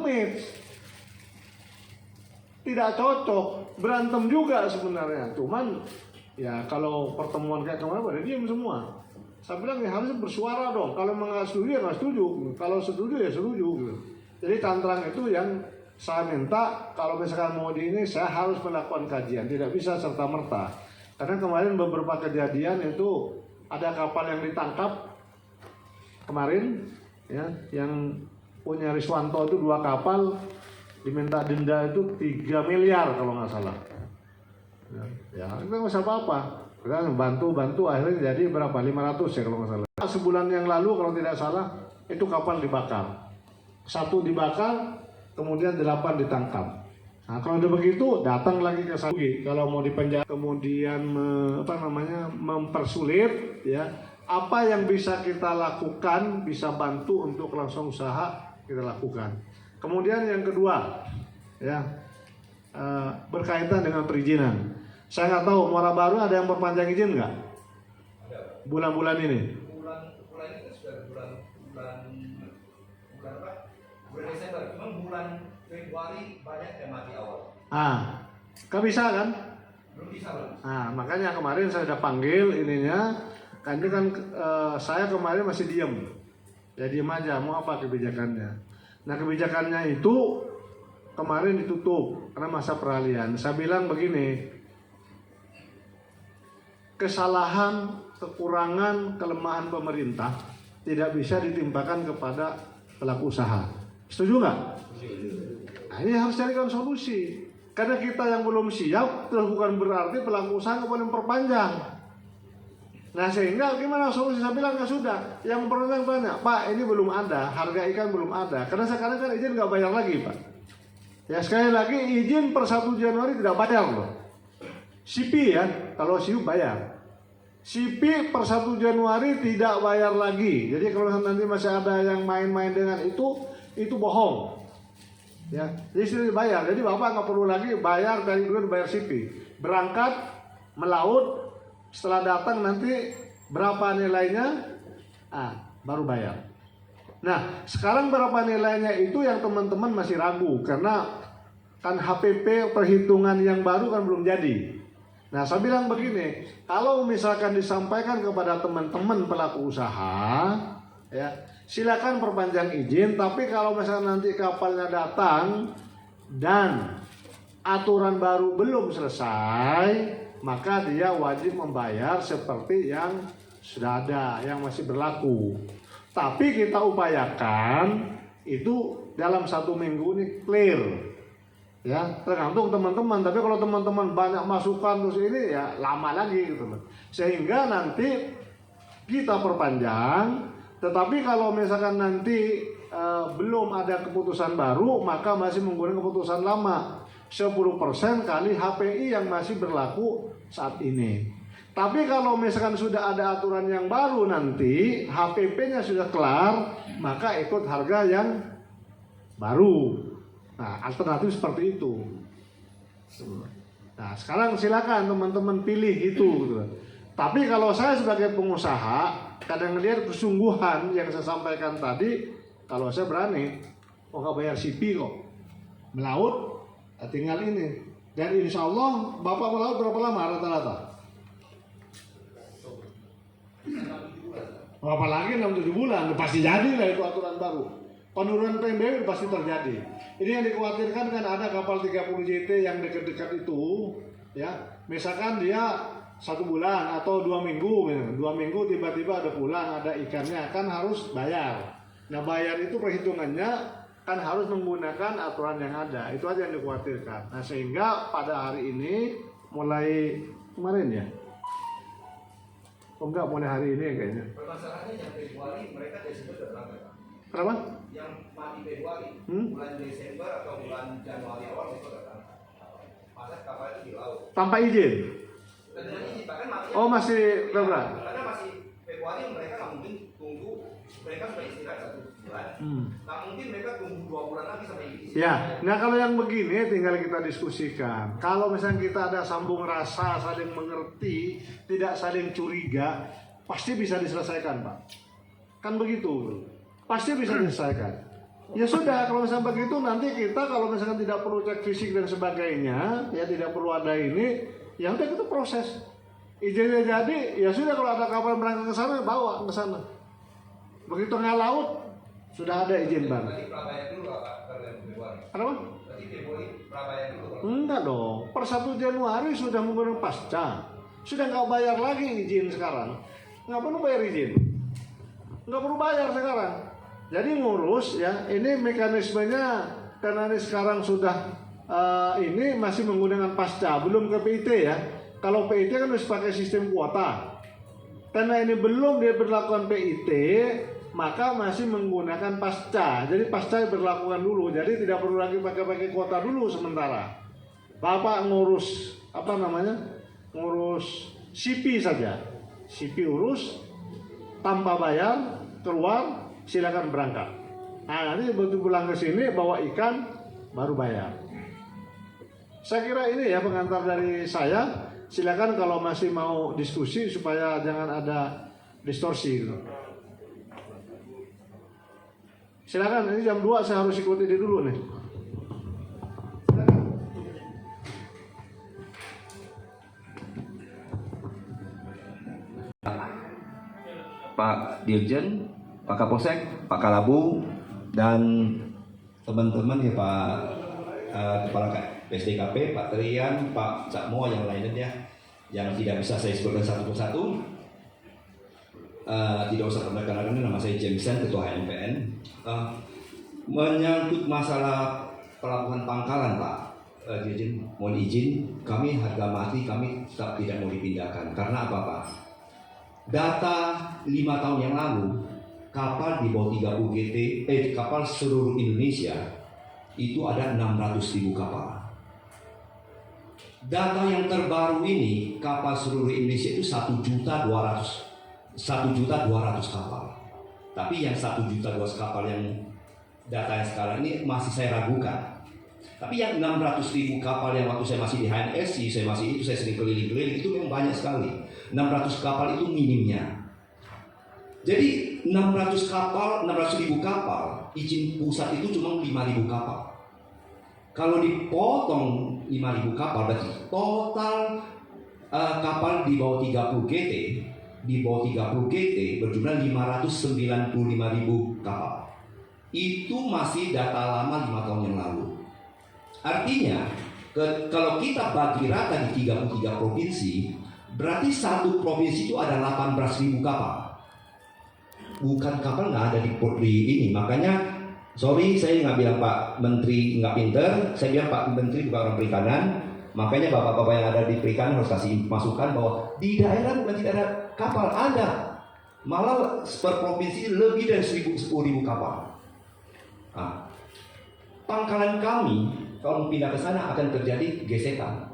match, tidak cocok, berantem juga sebenarnya. Cuman ya kalau pertemuan kayak kemarin pada diam semua. Saya bilang ya harus bersuara dong. Kalau nggak setuju ya nggak setuju. Kalau setuju ya setuju. Gitu. Jadi cantrang itu yang saya minta kalau misalkan mau di ini saya harus melakukan kajian. Tidak bisa serta merta. Karena kemarin beberapa kejadian itu ada kapal yang ditangkap kemarin, ya, yang punya Riswanto itu 2 kapal diminta denda itu 3 miliar kalau nggak salah. Ya itu nggak usah apa-apa. Kita bantu akhirnya jadi berapa? 500 ya kalau nggak salah. Sebulan yang lalu kalau tidak salah itu kapal dibakar. 1 dibakar, kemudian 8 ditangkap. Nah kalau udah begitu datang lagi ke sana. Kalau mau dipenjara kemudian mempersulit ya. Apa yang bisa kita lakukan, bisa bantu untuk langsung usaha kita lakukan. Kemudian yang kedua ya berkaitan dengan perizinan. Saya nggak tahu Muara Baru ada yang perpanjang izin nggak? Bulan-bulan ini? Bulan ini kan sudah bulan apa? Bulan Desember. Cuma bulan Februari banyak yang mati awal. Kan bisa kan? Belum bisa belum. Nah makanya kemarin saya sudah panggil ininya. Kan ini kan saya kemarin masih diam. Ya diam aja. Mau apa kebijakannya? Nah kebijakannya itu kemarin ditutup karena masa peralihan. Saya bilang begini. Kesalahan, kekurangan, kelemahan pemerintah tidak bisa ditimpakan kepada pelaku usaha. Setuju nggak? Nah, ini harus carikan solusi. Karena kita yang belum siap, terus bukan berarti pelaku usaha nggak boleh memperpanjang. Nah sehingga gimana solusi? Saya bilang ya sudah, yang memperpanjang banyak. Pak, ini belum ada, harga ikan belum ada. Karena sekarang kan izin nggak bayar lagi, Pak. Ya sekali lagi izin per 1 Januari tidak bayar loh. CP ya, kalau CU bayar. CP per 1 Januari tidak bayar lagi. Jadi kalau nanti masih ada yang main-main dengan itu bohong. Ya, jadi sudah dibayar. Jadi Bapak nggak perlu lagi bayar dari dulu bayar CP. Berangkat melaut, setelah datang nanti berapa nilainya, baru bayar. Nah, sekarang berapa nilainya itu yang teman-teman masih ragu karena kan HPP perhitungan yang baru kan belum jadi. Nah, saya bilang begini, kalau misalkan disampaikan kepada teman-teman pelaku usaha, ya silakan perpanjang izin. Tapi kalau misalkan nanti kapalnya datang dan aturan baru belum selesai, maka dia wajib membayar seperti yang sudah ada, yang masih berlaku. Tapi kita upayakan itu dalam 1 minggu ini clear. Ya, tergantung teman-teman. Tapi kalau teman-teman banyak masukan terus ini ya lama lagi gitu loh. Sehingga nanti kita perpanjang. Tetapi kalau misalkan nanti belum ada keputusan baru, maka masih menggunakan keputusan lama. 10% kali HPI yang masih berlaku saat ini. Tapi kalau misalkan sudah ada aturan yang baru nanti, HPP-nya sudah kelar, maka ikut harga yang baru. Nah, alternatif seperti itu. Nah, sekarang silakan teman-teman pilih itu. Gitu. Tapi kalau saya sebagai pengusaha, kadang lihat kesungguhan yang saya sampaikan tadi, kalau saya berani, nggak bayar CP kok, melaut, tinggal ini. Dan insya Allah, Bapak melaut berapa lama rata-rata? Apalagi 6-7 bulan, pasti jadi lah itu aturan baru. Penurunan PMBW pasti terjadi. Ini yang dikhawatirkan kan ada kapal 30 JT yang dekat-dekat itu, ya. Misalkan dia 1 bulan atau 2 minggu, 2 minggu tiba-tiba ada pulang, ada ikannya, kan harus bayar. Nah bayar itu perhitungannya kan harus menggunakan aturan yang ada. Itu aja yang dikhawatirkan. Nah sehingga pada hari ini mulai kemarin ya. Oh enggak, mulai hari ini kayaknya. Permasalahannya yang Februari mereka Desember sudah berangkat. Kenapa? Yang mati Februari, bulan Desember atau bulan Januari awal mereka sudah berangkat. Masa kapal itu di laut. Tanpa izin? Dan dengan izin, bahkan mati. Oh masih Februari? Karena masih Februari mereka nggak mungkin tunggu, mereka sudah istirahat 1 bulan. Nggak mungkin mereka tunggu 2 bulan lagi sampai istirahat. Ya, nah kalau yang begini tinggal kita diskusikan. Kalau misalnya kita ada sambung rasa, saling mengerti, tidak saling curiga, pasti bisa diselesaikan, Pak. Kan begitu, pasti bisa diselesaikan. Ya sudah, kalau misalnya begitu nanti kita kalau misalkan tidak perlu cek fisik dan sebagainya, ya tidak perlu ada ini, ya udah kita proses. Izinnya jadi, ya sudah kalau ada kapal berangkat ke sana, bawa ke sana. Begitu tengah laut, sudah ada izin baru. Berarti prabayar dulu Pak, kalau yang Februari. Kenapa? Berarti Februari prabayar dulu. Enggak dong, per 1 Januari sudah menggunakan pasca. Sudah nggak bayar lagi izin sekarang. Nggak perlu bayar izin. Nggak perlu bayar sekarang. Jadi ngurus ya, ini mekanismenya karena ini sekarang sudah ini masih menggunakan pasca, belum ke PIT ya. Kalau PIT kan harus pakai sistem kuota. Karena ini belum diberlakukan PIT, maka masih menggunakan pasca. Jadi pasca diberlakukan dulu. Jadi tidak perlu lagi pakai kuota dulu sementara. Bapak ngurus apa namanya? Ngurus CP saja. CP urus tanpa bayar, keluar, silakan berangkat. Nah, nanti begitu pulang ke sini bawa ikan baru bayar. Saya kira ini ya pengantar dari saya. Silakan kalau masih mau diskusi supaya jangan ada distorsi gitu. Silakan, ini jam 2 saya harus ikut ini dulu nih. Pak Dirjen, Pak Kapolsek, Pak Kalabu, dan teman-teman ya Pak Kepala PSDKP, Pak Trian, Pak Cakmo, yang lainnya yang tidak bisa saya sebutkan satu persatu. Tidak usah perkenalkan, nama saya Jameson, Ketua HMPN. Menyangkut masalah pelabuhan Pangkalan Pak, Dirjen, mohon izin, kami harga mati kami tetap tidak mau dipindahkan. Karena apa Pak? Data 5 tahun yang lalu, kapal di bawah 30 GT, kapal seluruh Indonesia itu ada 600.000 kapal. Data yang terbaru ini, kapal seluruh Indonesia itu 1.200.000 kapal. Tapi yang 1.200.000 kapal yang data yang sekarang ini masih saya ragukan. Tapi yang 600.000 kapal yang waktu saya masih di HNSI, saya sering keliling-keliling, itu memang banyak sekali. 600 kapal itu minimnya. Jadi 600.000 kapal, izin pusat itu cuma 5.000 kapal. Kalau dipotong 5.000 kapal, berarti total kapal di bawah 30 GT, berjumlah 595.000 kapal. Itu masih data lama 5 tahun yang lalu. Artinya, kalau kita bagi rata di 33 provinsi, berarti satu provinsi itu ada 18.000 kapal. Bukan kapal nggak ada di ini, makanya sorry saya nggak bilang Pak Menteri nggak pinter, saya bilang Pak Menteri bukan orang perikanan. Makanya bapak-bapak yang ada di perikanan harus kasih masukan bahwa di daerah bukan tidak ada kapal, ada. Malah per provinsi lebih dari 10.000 kapal. Nah, pangkalan kami kalau pindah ke sana akan terjadi gesekan.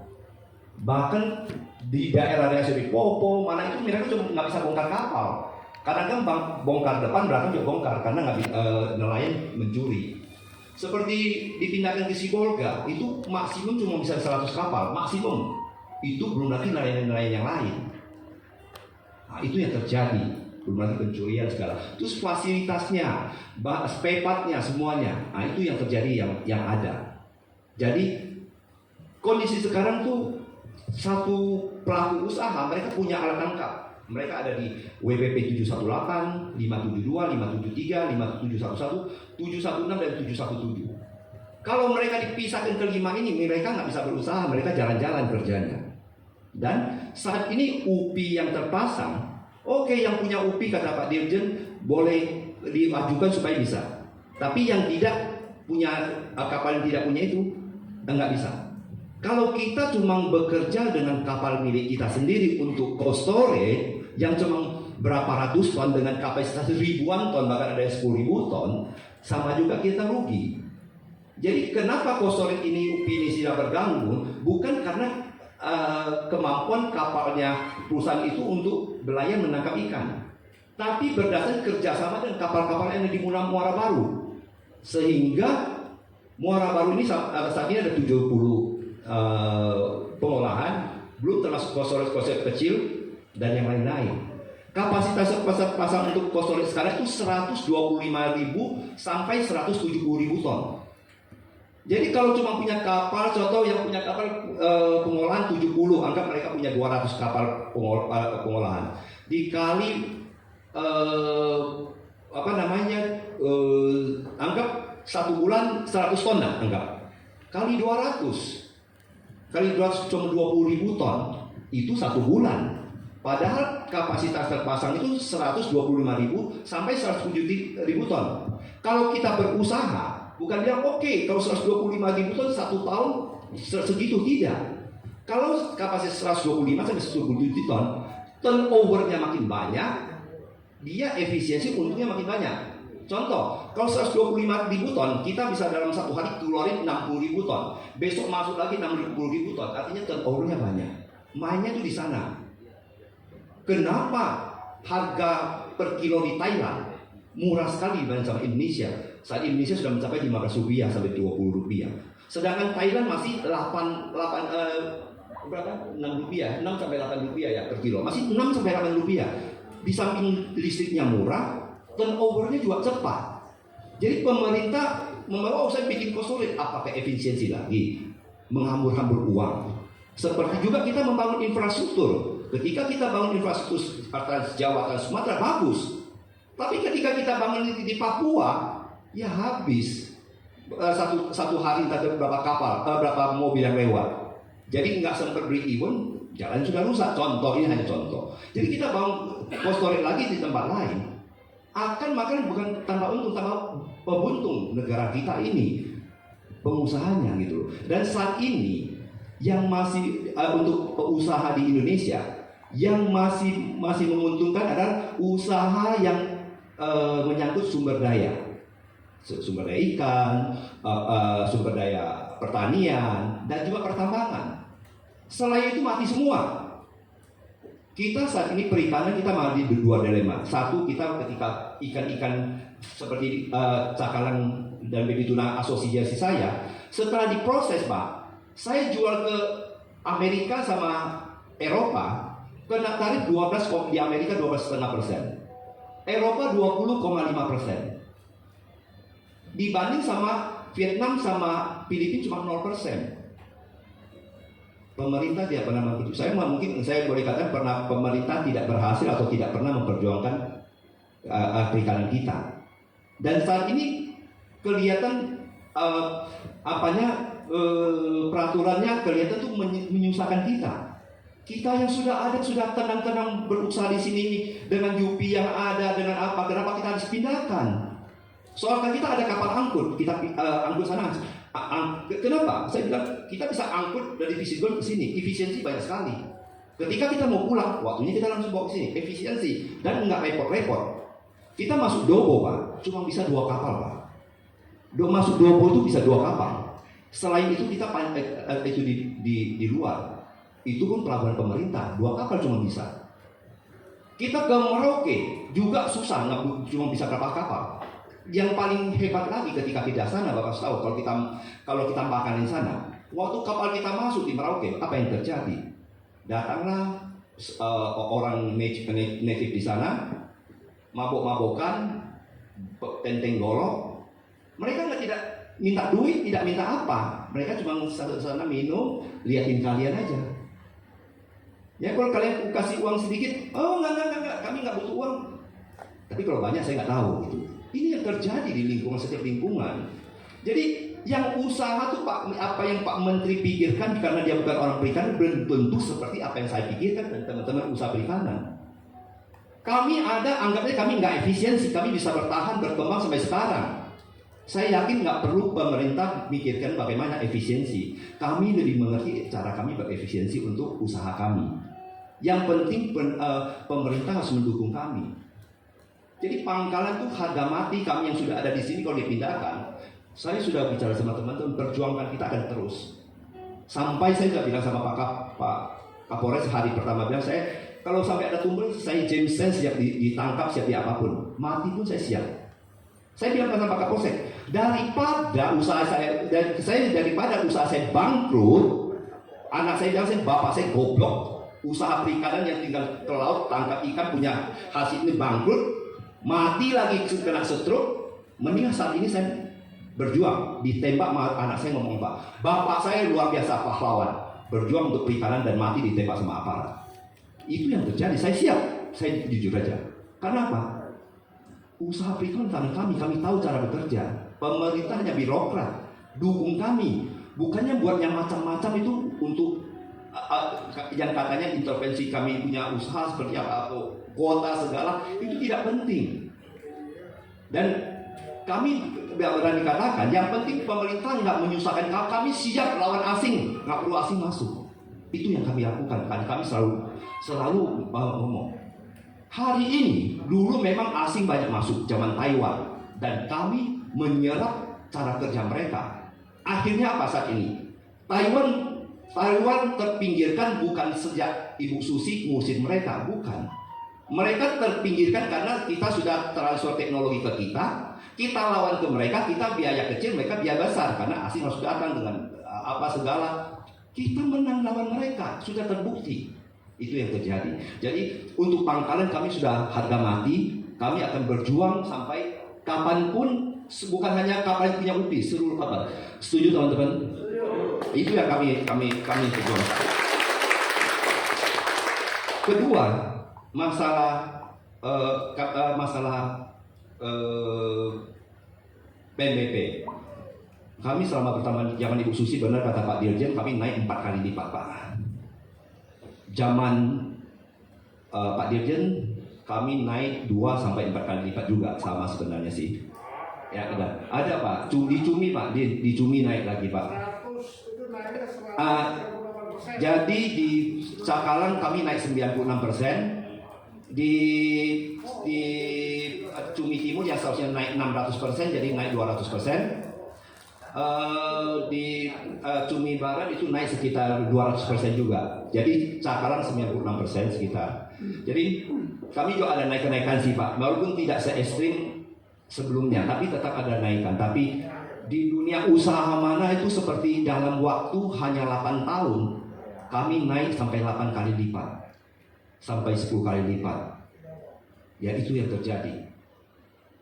Bahkan di daerah-daerah seperti Popo, mana itu mereka cuma nggak bisa bongkar kapal. Karena kan bongkar depan, belakang juga bongkar karena nelayan mencuri. Seperti dipindahkan ke Sibolga, itu maksimum cuma bisa 100 kapal, maksimum. Itu belum lagi nelayan-nelayan yang lain. Nah, itu yang terjadi, belum lagi pencurian segala. Terus fasilitasnya, spepatnya semuanya, nah itu yang terjadi yang ada. Jadi kondisi sekarang tuh satu pelaku usaha mereka punya alat tangkap. Mereka ada di WPP 718, 572, 573, 5711, 716 dan 717. Kalau mereka dipisahkan ke 5 ini, mereka nggak bisa berusaha, mereka jalan-jalan kerjanya. Dan saat ini UPI yang terpasang, oke, yang punya UPI kata Pak Dirjen boleh diajukan supaya bisa. Tapi yang tidak punya kapal yang tidak punya itu nggak bisa. Kalau kita cuma bekerja dengan kapal milik kita sendiri untuk cold storage yang cuma berapa ratus ton dengan kapasitas ribuan ton, bahkan ada yang 10.000 ton, sama juga kita rugi. Jadi kenapa cold storage ini UPI ini tidak bergabung? Bukan karena kemampuan kapalnya perusahaan itu untuk berlayar menangkap ikan, tapi berdasarkan kerjasama dengan kapal-kapal yang di Muara Baru. Sehingga Muara Baru ini saat ini ada 70 pengolahan, belum termasuk cold storage kecil dan yang lain-lain. Kapasitas pasang untuk cold storage sekarang itu 125.000 sampai 170.000 ton. Jadi kalau cuma punya kapal, contoh yang punya kapal pengolahan 70, anggap mereka punya 200 kapal pengolahan. Dikali anggap 1 bulan 100 ton lah, anggap. Kali 200 cuma 20.000 ton, itu 1 bulan. Padahal kapasitas terpasang itu 125.000 sampai 170.000 ton. Kalau kita berusaha, bukan bilang oke, kalau 125.000 ton 1 tahun segitu, tidak. Kalau kapasitas 125 sampai 170 ton, turnovernya makin banyak, dia efisiensi untungnya makin banyak. Contoh, kalau 125.000 ton, kita bisa dalam 1 hari keluarin 60.000 ton. Besok masuk lagi 60.000 ton, artinya turnovernya banyak. Mainnya itu di sana. Kenapa harga per kilo di Thailand murah sekali dibanding sama Indonesia? Saat Indonesia sudah mencapai 15 rupiah sampai 20 rupiah. Sedangkan Thailand masih 6 rupiah, 6 sampai 8 rupiah ya per kilo. Masih 6 sampai 8 rupiah. Di samping listriknya murah, turnovernya juga cepat. Jadi pemerintah membawa saya bikin cold storage, apakah efisiensi lagi? Menghambur-hambur uang. Seperti juga kita membangun infrastruktur. Ketika kita bangun infrastruktur Trans Jawa, Trans Sumatera bagus. Tapi ketika kita bangun di Papua, ya habis. Satu hari ada berapa kapal, berapa mobil yang lewat. Jadi nggak sempat break even, jalan sudah rusak. Contoh, ini hanya contoh. Jadi kita bangun cold storage lagi di tempat lain, akan makan bukan tambah untung, tambah buntung negara kita ini. pengusahanya gitu loh. Dan saat ini yang masih untuk usaha di Indonesia yang masih menguntungkan adalah usaha yang menyangkut sumber daya ikan, sumber daya pertanian, dan juga pertambangan. Selain itu mati semua. Kita saat ini perikanan kita masih di dua dilema. Satu, kita ketika ikan-ikan seperti cakalang dan baby tuna asosiasi saya, setelah diproses Pak, saya jual ke Amerika sama Eropa, kena tarif 12 di Amerika 12,5%, Eropa 20,5%. Dibanding sama Vietnam sama Filipina cuma 0%. Pemerintah tidak pernah memperjuangkan. Saya boleh katakan pemerintah tidak berhasil atau tidak pernah memperjuangkan perikanan kita. Dan saat ini kelihatan peraturannya kelihatan tuh menyusahkan kita. Kita yang sudah tenang-tenang berusaha di sini dengan UPI yang ada, dengan apa? Kenapa kita harus pindahkan? Soalnya kita ada kapal angkut, kita angkut sana. Kenapa? Saya bilang kita bisa angkut dari Visigon ke sini, efisiensi banyak sekali. Ketika kita mau pulang, waktunya kita langsung bawa ke sini, efisiensi dan nggak repot-repot. Kita masuk Dobo Pak, cuma bisa 2 kapal Pak. Masuk Dobo itu bisa 2 kapal. Selain itu kita itu di luar, itu pun pelabuhan pemerintah, 2 kapal cuma bisa. Kita ke Merauke juga susah, nggak cuma bisa berapa kapal. Yang paling hebat lagi ketika kita sana, Bapak tahu kalau kita makan di sana, waktu kapal kita masuk di Merauke, apa yang terjadi? Datanglah orang native di sana, mabok-mabokan, tenteng golok. Mereka tidak minta duit, tidak minta apa. Mereka cuma sana minum, liatin kalian aja. Ya kalau kalian kasih uang sedikit, oh enggak, kami nggak butuh uang. Tapi kalau banyak saya nggak tahu gitu. Ini yang terjadi di lingkungan, setiap lingkungan. Jadi yang usaha tuh Pak, apa yang Pak Menteri pikirkan karena dia bukan orang perikanan belum tentu seperti apa yang saya pikirkan dan teman-teman usaha perikanan. Kami anggapnya kami nggak efisiensi, kami bisa bertahan berkembang sampai sekarang. Saya yakin nggak perlu pemerintah mikirkan bagaimana efisiensi. Kami lebih mengerti cara kami berefisiensi untuk usaha kami. Yang penting pemerintah harus mendukung kami. Jadi pangkalan tuh harga mati kami yang sudah ada di sini kalau dipindahkan. Saya sudah bicara sama teman-teman, perjuangan kita akan terus. Sampai saya sudah bilang sama Pak Kapolres hari pertama bilang saya kalau sampai ada tumbal saya James Sen siap ditangkap siap apapun, mati pun saya siap. Saya bilang sama Pak Kapolsek, daripada usaha saya bangkrut, anak saya bilang bapak saya goblok, usaha perikanan yang tinggal ke laut tangkap ikan punya hasil ini bangkrut. Mati lagi kena stroke, mendingan saat ini saya berjuang. Ditembak anak saya ngomong bapak saya luar biasa pahlawan, berjuang untuk perikanan dan mati ditembak sama aparat. Itu yang terjadi, saya siap, saya jujur aja. Karena apa? Usaha perikanan kami tahu cara bekerja. Pemerintah hanya birokrat, dukung kami. Bukannya buat yang macam-macam itu untuk yang katanya intervensi kami punya usaha seperti apa atau kuota segala itu tidak penting. Dan kami berani katakan yang penting pemerintah nggak menyusahkan kami, siap lawan asing, nggak perlu asing masuk. Itu yang kami lakukan. Kami selalu ngomong. Hari ini dulu memang asing banyak masuk zaman Taiwan dan kami menyerap cara kerja mereka. Akhirnya apa saat ini? Taiwan terpinggirkan bukan sejak Ibu Susi ngusir mereka, bukan. Mereka terpinggirkan karena kita sudah transfer teknologi ke kita lawan ke mereka, kita biaya kecil, mereka biaya besar karena asing harus datang dengan apa segala. Kita menang lawan mereka, sudah terbukti. Itu yang terjadi. Jadi untuk pangkalan kami sudah harga mati, kami akan berjuang sampai kapanpun, bukan hanya kapal yang punya UPI, seluruh kapal. Setuju teman-teman? Itu yang kami perjuangkan. Kedua, masalah PNBP. Kami selama pertama zaman Ibu Susi, benar kata Pak Dirjen, kami naik 4 kali lipat Pak. Zaman Pak Dirjen kami naik 2 sampai 4 kali lipat juga, sama sebenarnya sih. Ya ada Pak. Di Cumi Pak, di Cumi naik lagi Pak. Jadi di Cakalang kami naik 96%. Di Cumi Timur yang seharusnya naik 600% jadi naik 200%. Di Cumi Barat itu naik sekitar 200% juga. Jadi Cakalang 96% sekitar. Jadi kami juga ada naik-kenaikan sih Pak. Walaupun tidak se-ekstrim sebelumnya, tapi tetap ada naikan. Tapi di dunia usaha mana itu seperti dalam waktu hanya 8 tahun kami naik sampai 8 kali lipat, sampai 10 kali lipat. Ya itu yang terjadi.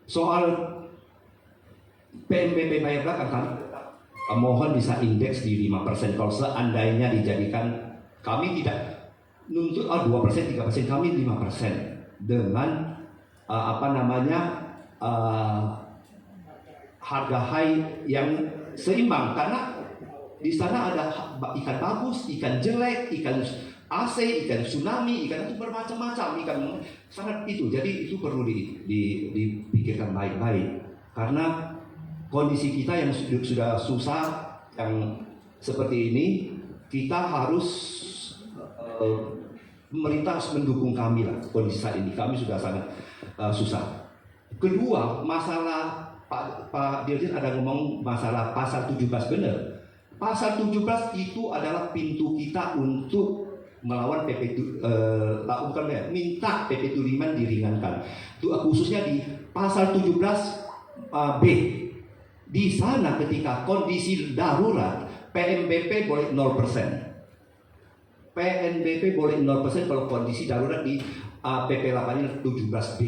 Soal PNBP bayar belakang kami mohon bisa indeks di 5%. Kalau seandainya dijadikan, kami tidak nuntut 2%, 3%, kami 5% dengan harga high yang seimbang, karena di sana ada ikan bagus, ikan jelek, ikan AC, ikan tsunami, ikan itu bermacam-macam, ikan sangat itu. Jadi itu perlu dipikirkan baik-baik, karena kondisi kita yang sudah susah yang seperti ini, kita harus pemerintah harus mendukung kami lah. Kondisi saat ini kami sudah sangat susah. Kedua, masalah Pak Dirjen ada ngomong masalah pasal 17, benar. Pasal 17 itu adalah pintu kita untuk melawan minta PP Tuliman diringankan. Itu khususnya di pasal 17 B. Di sana ketika kondisi darurat PNBP boleh 0%. PNBP boleh 0% kalau kondisi darurat di PP 8 17B.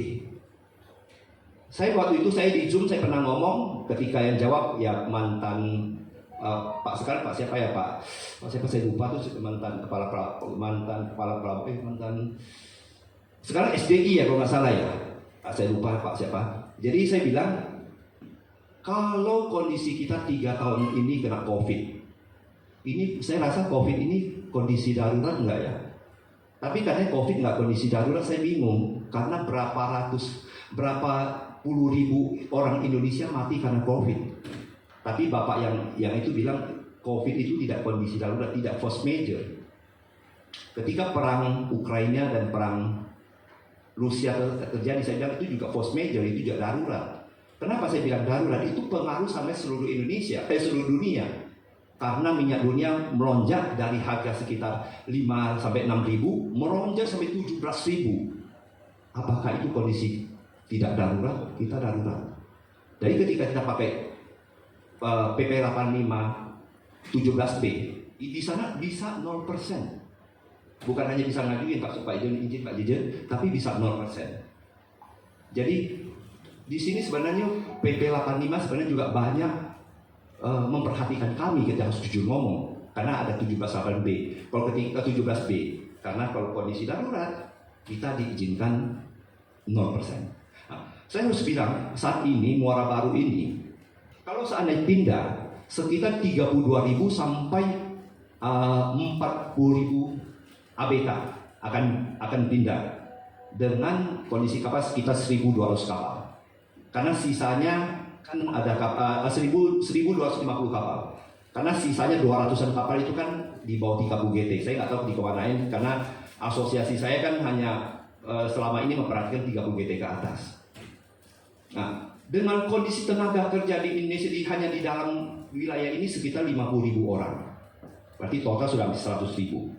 Saya waktu itu di Zoom saya pernah ngomong, ketika yang jawab ya mantan Pak sekarang Pak siapa ya Pak siapa saya lupa tuh, mantan kepala sekarang SDI ya kalau nggak salah ya, saya lupa Pak siapa. Jadi saya bilang kalau kondisi kita 3 tahun ini kena COVID, ini saya rasa COVID ini kondisi darurat enggak ya? Tapi katanya COVID nggak kondisi darurat, saya bingung karena berapa puluh ribu orang Indonesia mati karena COVID. Tapi Bapak yang itu bilang COVID itu tidak kondisi darurat, tidak force major. Ketika perang Ukraina dan perang Rusia terjadi, saya bilang itu juga force major, itu juga darurat. Kenapa saya bilang darurat? Itu pengaruh sampai seluruh Indonesia, seluruh dunia. Karena minyak dunia melonjak dari harga sekitar 5 sampai 6 ribu, melonjak sampai 17 ribu. Apakah itu kondisi tidak darurat? Kita darurat. Jadi ketika kita pakai PP 85 17B, di sana bisa 0%. Bukan hanya bisa ngajuin Pak izin Pak Dirjen, tapi bisa 0%. Jadi di sini sebenarnya PP 85 sebenarnya juga banyak memperhatikan kami, kita harus jujur ngomong, karena ada 17B. Kalau ketika 17B, karena kalau kondisi darurat kita diizinkan 0%. Nah, saya harus bilang saat ini Muara Baru ini kalau seandainya pindah sekitar 32.000 sampai 40.000 ABK akan pindah dengan kondisi kapal sekitar 1.200 kapal. Karena sisanya kan ada 1.250 kapal. Karena sisanya 200-an kapal itu kan di bawah 3 UGT. Saya nggak tahu di kemanain karena asosiasi saya kan hanya selama ini memperhatikan 3 UGT ke atas. Nah, dengan kondisi tenaga kerja di Indonesia hanya di dalam wilayah ini sekitar 50.000 orang. Berarti total sudah 100.000.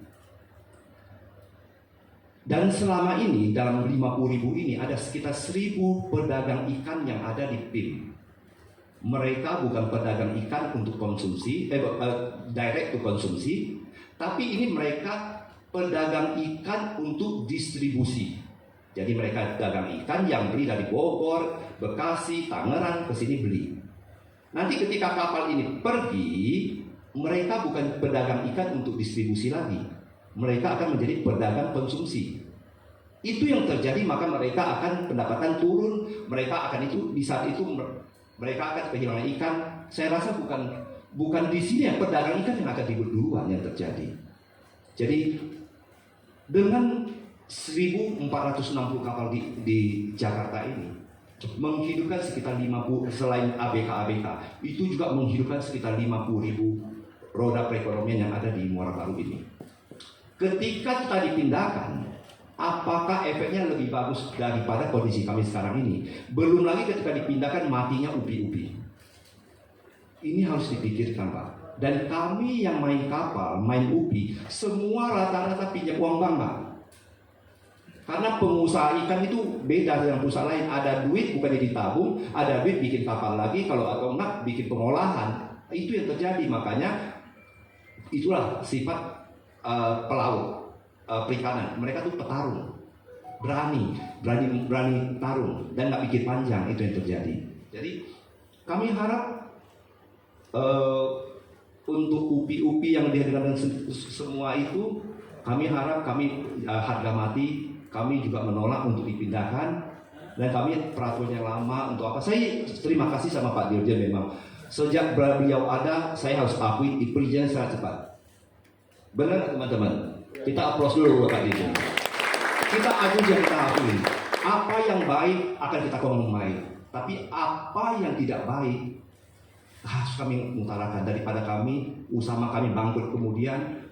Dan selama ini dalam 50.000 ini ada sekitar 1.000 pedagang ikan yang ada di PIM. Mereka bukan pedagang ikan untuk konsumsi, direct to konsumsi, tapi ini mereka pedagang ikan untuk distribusi. Jadi mereka dagang ikan yang beli dari Bogor, Bekasi, Tangerang ke sini beli. Nanti ketika kapal ini pergi, mereka bukan pedagang ikan untuk distribusi lagi. Mereka akan menjadi pedagang konsumsi. Itu yang terjadi, maka mereka akan pendapatan turun. Mereka akan itu di saat itu mereka akan kehilangan ikan. Saya rasa bukan di sini yang pedagang ikan yang akan ribut duluan yang terjadi. Jadi dengan 1.460 kapal di Jakarta ini, menghidupkan sekitar 50, selain ABK itu juga menghidupkan sekitar 50.000 roda perekonomian yang ada di Muara Baru ini. Ketika kita dipindahkan, apakah efeknya lebih bagus daripada kondisi kami sekarang ini? Belum lagi ketika dipindahkan matinya ubi-ubi. Ini harus dipikirkan, Pak. Dan kami yang main kapal, main ubi, semua rata-rata pinjam uang bank, Pak. Karena pengusaha ikan itu beda dengan perusahaan lain. Ada duit bukannya ditabung, ada duit bikin kapal lagi, kalau atau enggak bikin pengolahan. Itu yang terjadi, makanya itulah sifat pelaut perikanan. Mereka tuh petarung, berani tarung dan nggak pikir panjang. Itu yang terjadi. Jadi kami harap untuk upi-upi yang dihadirkan semua itu, kami harap harga mati. Kami juga menolak untuk dipindahkan, dan kami peraturannya lama untuk apa? Saya terima kasih sama Pak Dirjen, memang sejak beliau ada, saya harus akui perizinan sangat cepat. Benar teman-teman? Kita aplaus dulu Pak Dirjen. Kita kita akui. Apa yang baik akan kita ngomong baik, tapi apa yang tidak baik harus kami mengutarakan, daripada usaha kami bangkrut kemudian.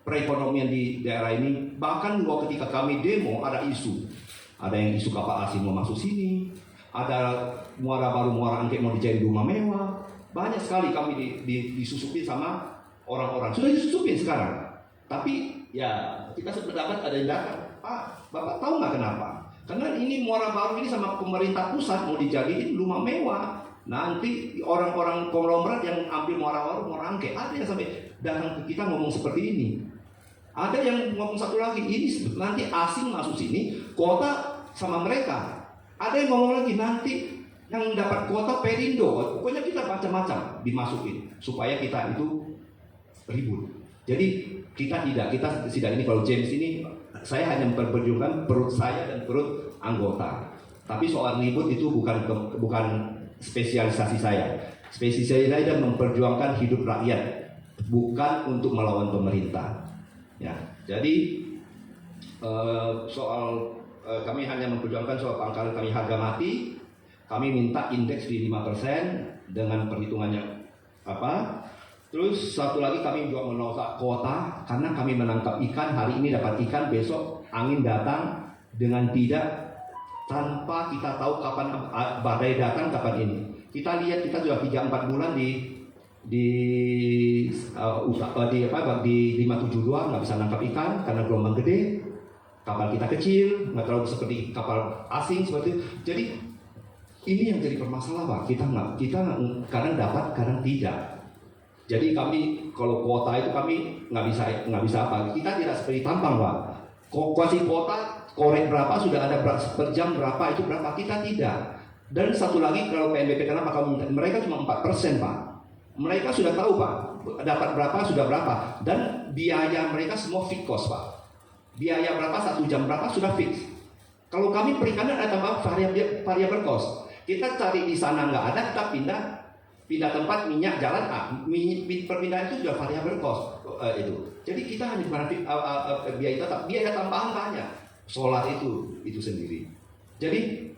Perekonomian di daerah ini, bahkan juga ketika kami demo ada yang isu kapal asing mau masuk sini, ada Muara Baru, Muara Angke mau dicari rumah mewah, banyak sekali kami disusupin sama orang-orang, sudah disusupin sekarang. Tapi ya kita sependapat ada yang datang, Pak, Bapak tahu nggak kenapa? Karena ini Muara Baru ini sama pemerintah pusat mau dijadiin rumah mewah. Nanti orang-orang konglomerat yang ambil Muara Baru, Muara Angke, ada yang sampai datang ke kita ngomong seperti ini. Ada yang ngomong satu lagi, ini nanti asing masuk sini, kuota sama mereka. Ada yang ngomong lagi, nanti yang dapat kuota Perindo. Pokoknya kita macam-macam dimasukin supaya kita itu ribut. Jadi kita tidak ini, kalau James ini saya hanya memperjuangkan perut saya dan perut anggota. Tapi soal ribut itu bukan spesialisasi saya. Spesialisasi saya memperjuangkan hidup rakyat, bukan untuk melawan pemerintah. Ya, jadi soal kami hanya memperjuangkan soal pangkalan kami harga mati. Kami minta indeks di 5% dengan perhitungannya apa. Terus satu lagi kami juga menolak kuota karena kami menangkap ikan, hari ini dapat ikan, besok angin datang dengan tanpa kita tahu kapan badai datang, kapan ini. Kita lihat, kita sudah 3-4 bulan di 572 nggak bisa nangkap ikan karena gelombang gede, kapal kita kecil, nggak terlalu seperti kapal asing seperti itu. Jadi ini yang jadi permasalahan, Pak. Kita kadang dapat, kadang tidak. Jadi kami kalau kuota itu kami nggak bisa apa. Kita tidak seperti tambang, Pak. Kasih kuota, korek berapa sudah ada per jam berapa, itu berapa, kita tidak. Dan satu lagi kalau PNBP, kenapa mereka cuma 4%, Pak. Mereka sudah tahu, Pak, dapat berapa, sudah berapa. Dan biaya mereka semua fixed cost, Pak. Biaya berapa, 1 jam berapa, sudah fix. Kalau kami perikanan ada tambah variable cost. Kita cari di sana nggak ada, kita pindah tempat, minyak jalan, perpindahan itu sudah variable cost. Itu. Jadi kita hanya biaya tetap, biaya tambahan banyak. Solar itu sendiri. Jadi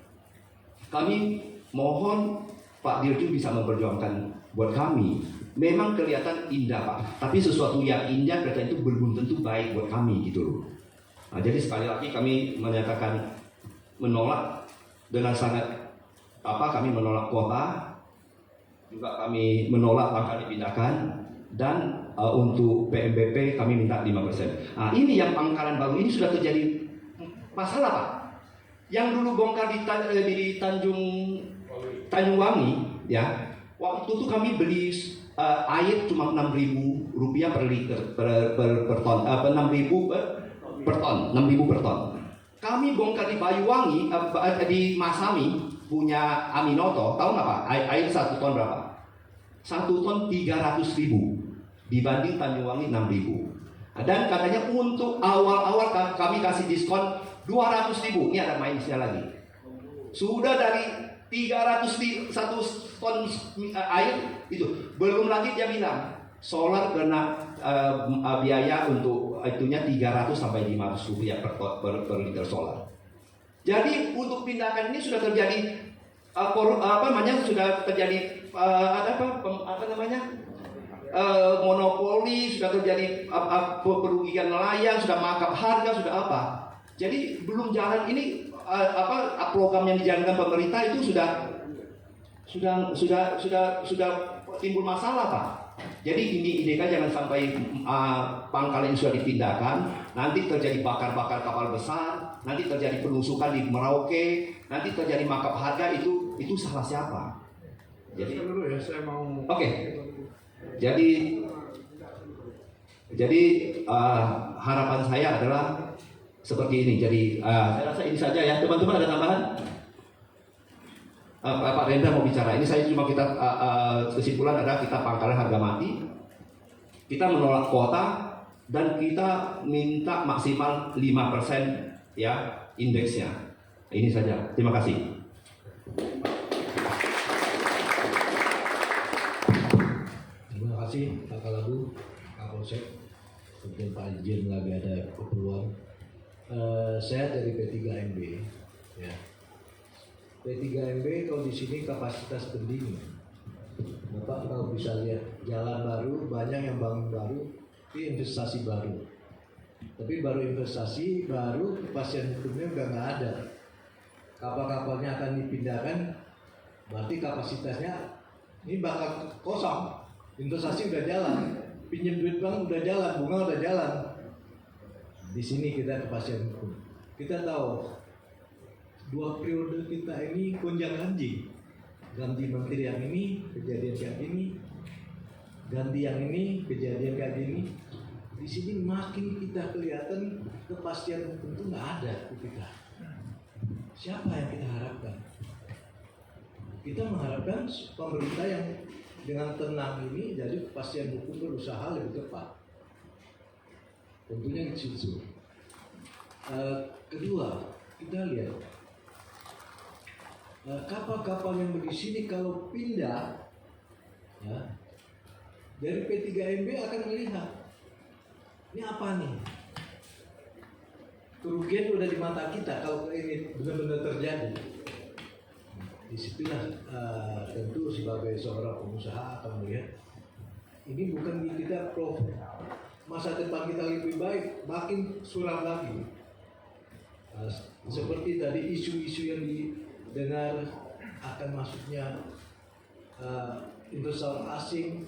kami mohon Pak Dirjen bisa memperjuangkan buat kami. Memang kelihatan indah, Pak, tapi sesuatu yang indah kelihatan itu belum tentu baik buat kami gitu loh. Nah, jadi sekali lagi kami menyatakan menolak dengan sangat kami menolak kuota, juga kami menolak pangkal dipindahkan, dan untuk PMBP kami minta 5%. Nah, ini yang pangkalan baru ini sudah terjadi masalah, Pak. Yang dulu bongkar di Tanjungwangi, ya. Waktu itu kami beli air cuma Rp6.000 per liter per ton, 6.000 per ton. Kami bongkar di Banyuwangi, di Masami punya Aminoto, tahu nggak Pak? Air 1 ton berapa? 1 ton 300.000 dibanding Tanjungwangi 6.000. Dan katanya untuk awal-awal kami kasih diskon 200.000. Ini ada minusnya lagi. Sudah dari 300 1 ton air itu, belum lagi dia bilang solar kena biaya untuk itunya 300 sampai 500 rupiah per liter solar. Jadi untuk pindahkan ini sudah terjadi sudah terjadi monopoli, sudah terjadi perugian nelayan, sudah markup harga, sudah apa. Jadi belum jalan ini program yang dijalankan pemerintah itu sudah timbul masalah, Pak. Jadi ini IDK jangan sampai pangkal ini sudah dipindahkan, nanti terjadi bakar-bakar kapal besar, nanti terjadi penusukan di Merauke, nanti terjadi markup harga, itu salah siapa? Jadi dulu ya, saya mau. Oke. Jadi harapan saya adalah seperti ini. Jadi saya rasa ini saja ya, teman-teman. Ada tambahan? Pak Rendra mau bicara. Ini saya cuma kesimpulan adalah kita pangkalan harga mati, kita menolak kuota, dan kita minta maksimal 5% ya indeksnya. Ini saja. Terima kasih. Terima kasih Pak Kalabu, Kapolsek. Mungkin Pak Dirjen lagi ada keperluan. Saya dari P3MB. Ya. P3MB kalau di sini kapasitas pendingin. Bapak kalau bisa lihat jalan baru, banyak yang bangun baru, itu investasi baru. Tapi baru investasi, baru kepastian hukumnya udah nggak ada. Kapal-kapalnya akan dipindahkan, berarti kapasitasnya ini bakal kosong. Investasi udah jalan, pinjam duit bank udah jalan, bunga udah jalan. Di sini kita kepastian hukum. Kita tahu 2 periode kita ini gonjang ganjing. Ganti menteri yang ini, kejadian kayak gini. Ganti yang ini, kejadian kayak gini. Di sini makin kita kelihatan kepastian hukum itu nggak ada di kita. Siapa yang kita harapkan? Kita mengharapkan pemerintah yang dengan tenang ini jadi kepastian hukum berusaha lebih cepat. Tentunya di situ. Kedua, kita lihat kapal-kapal yang di sini kalau pindah, ya, dari P3MB akan melihat ini apa nih? Kerugian udah di mata kita kalau ini benar-benar terjadi. Disitulah tentu sebagai seorang pengusaha akan melihat ini bukan kita profit. Masa depan kita lebih baik, makin suram lagi. Seperti tadi isu-isu yang didengar akan masuknya investor asing,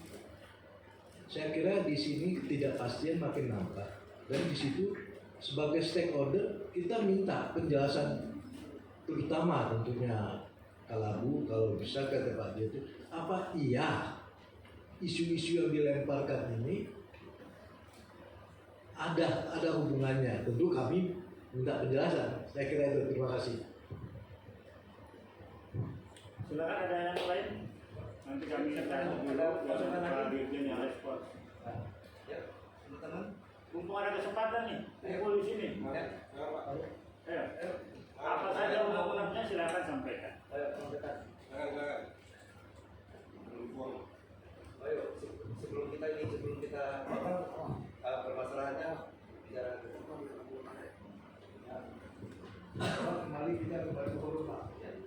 saya kira di sini ketidakpastian makin nampak. Dan di situ sebagai stakeholder kita minta penjelasan, terutama tentunya Kalabu kalau bisa kata Pak Dirjen, apa iya isu-isu yang dilemparkan ini ada hubungannya? Tentu kami minta penjelasan. Saya kira itu. Terima kasih. Silakan, ada yang lain. Nanti kami akan dulu Pak Dirjen yang respon. Ya, teman-teman. Mumpung ada kesempatan nih, kumpul di sini. Ayo. Apa saja undang-undangnya silakan sampaikan. Silakan. Ayo, sebelum kita permasalahannya bicara Kembali kita kembali ke forum Pak. Oke.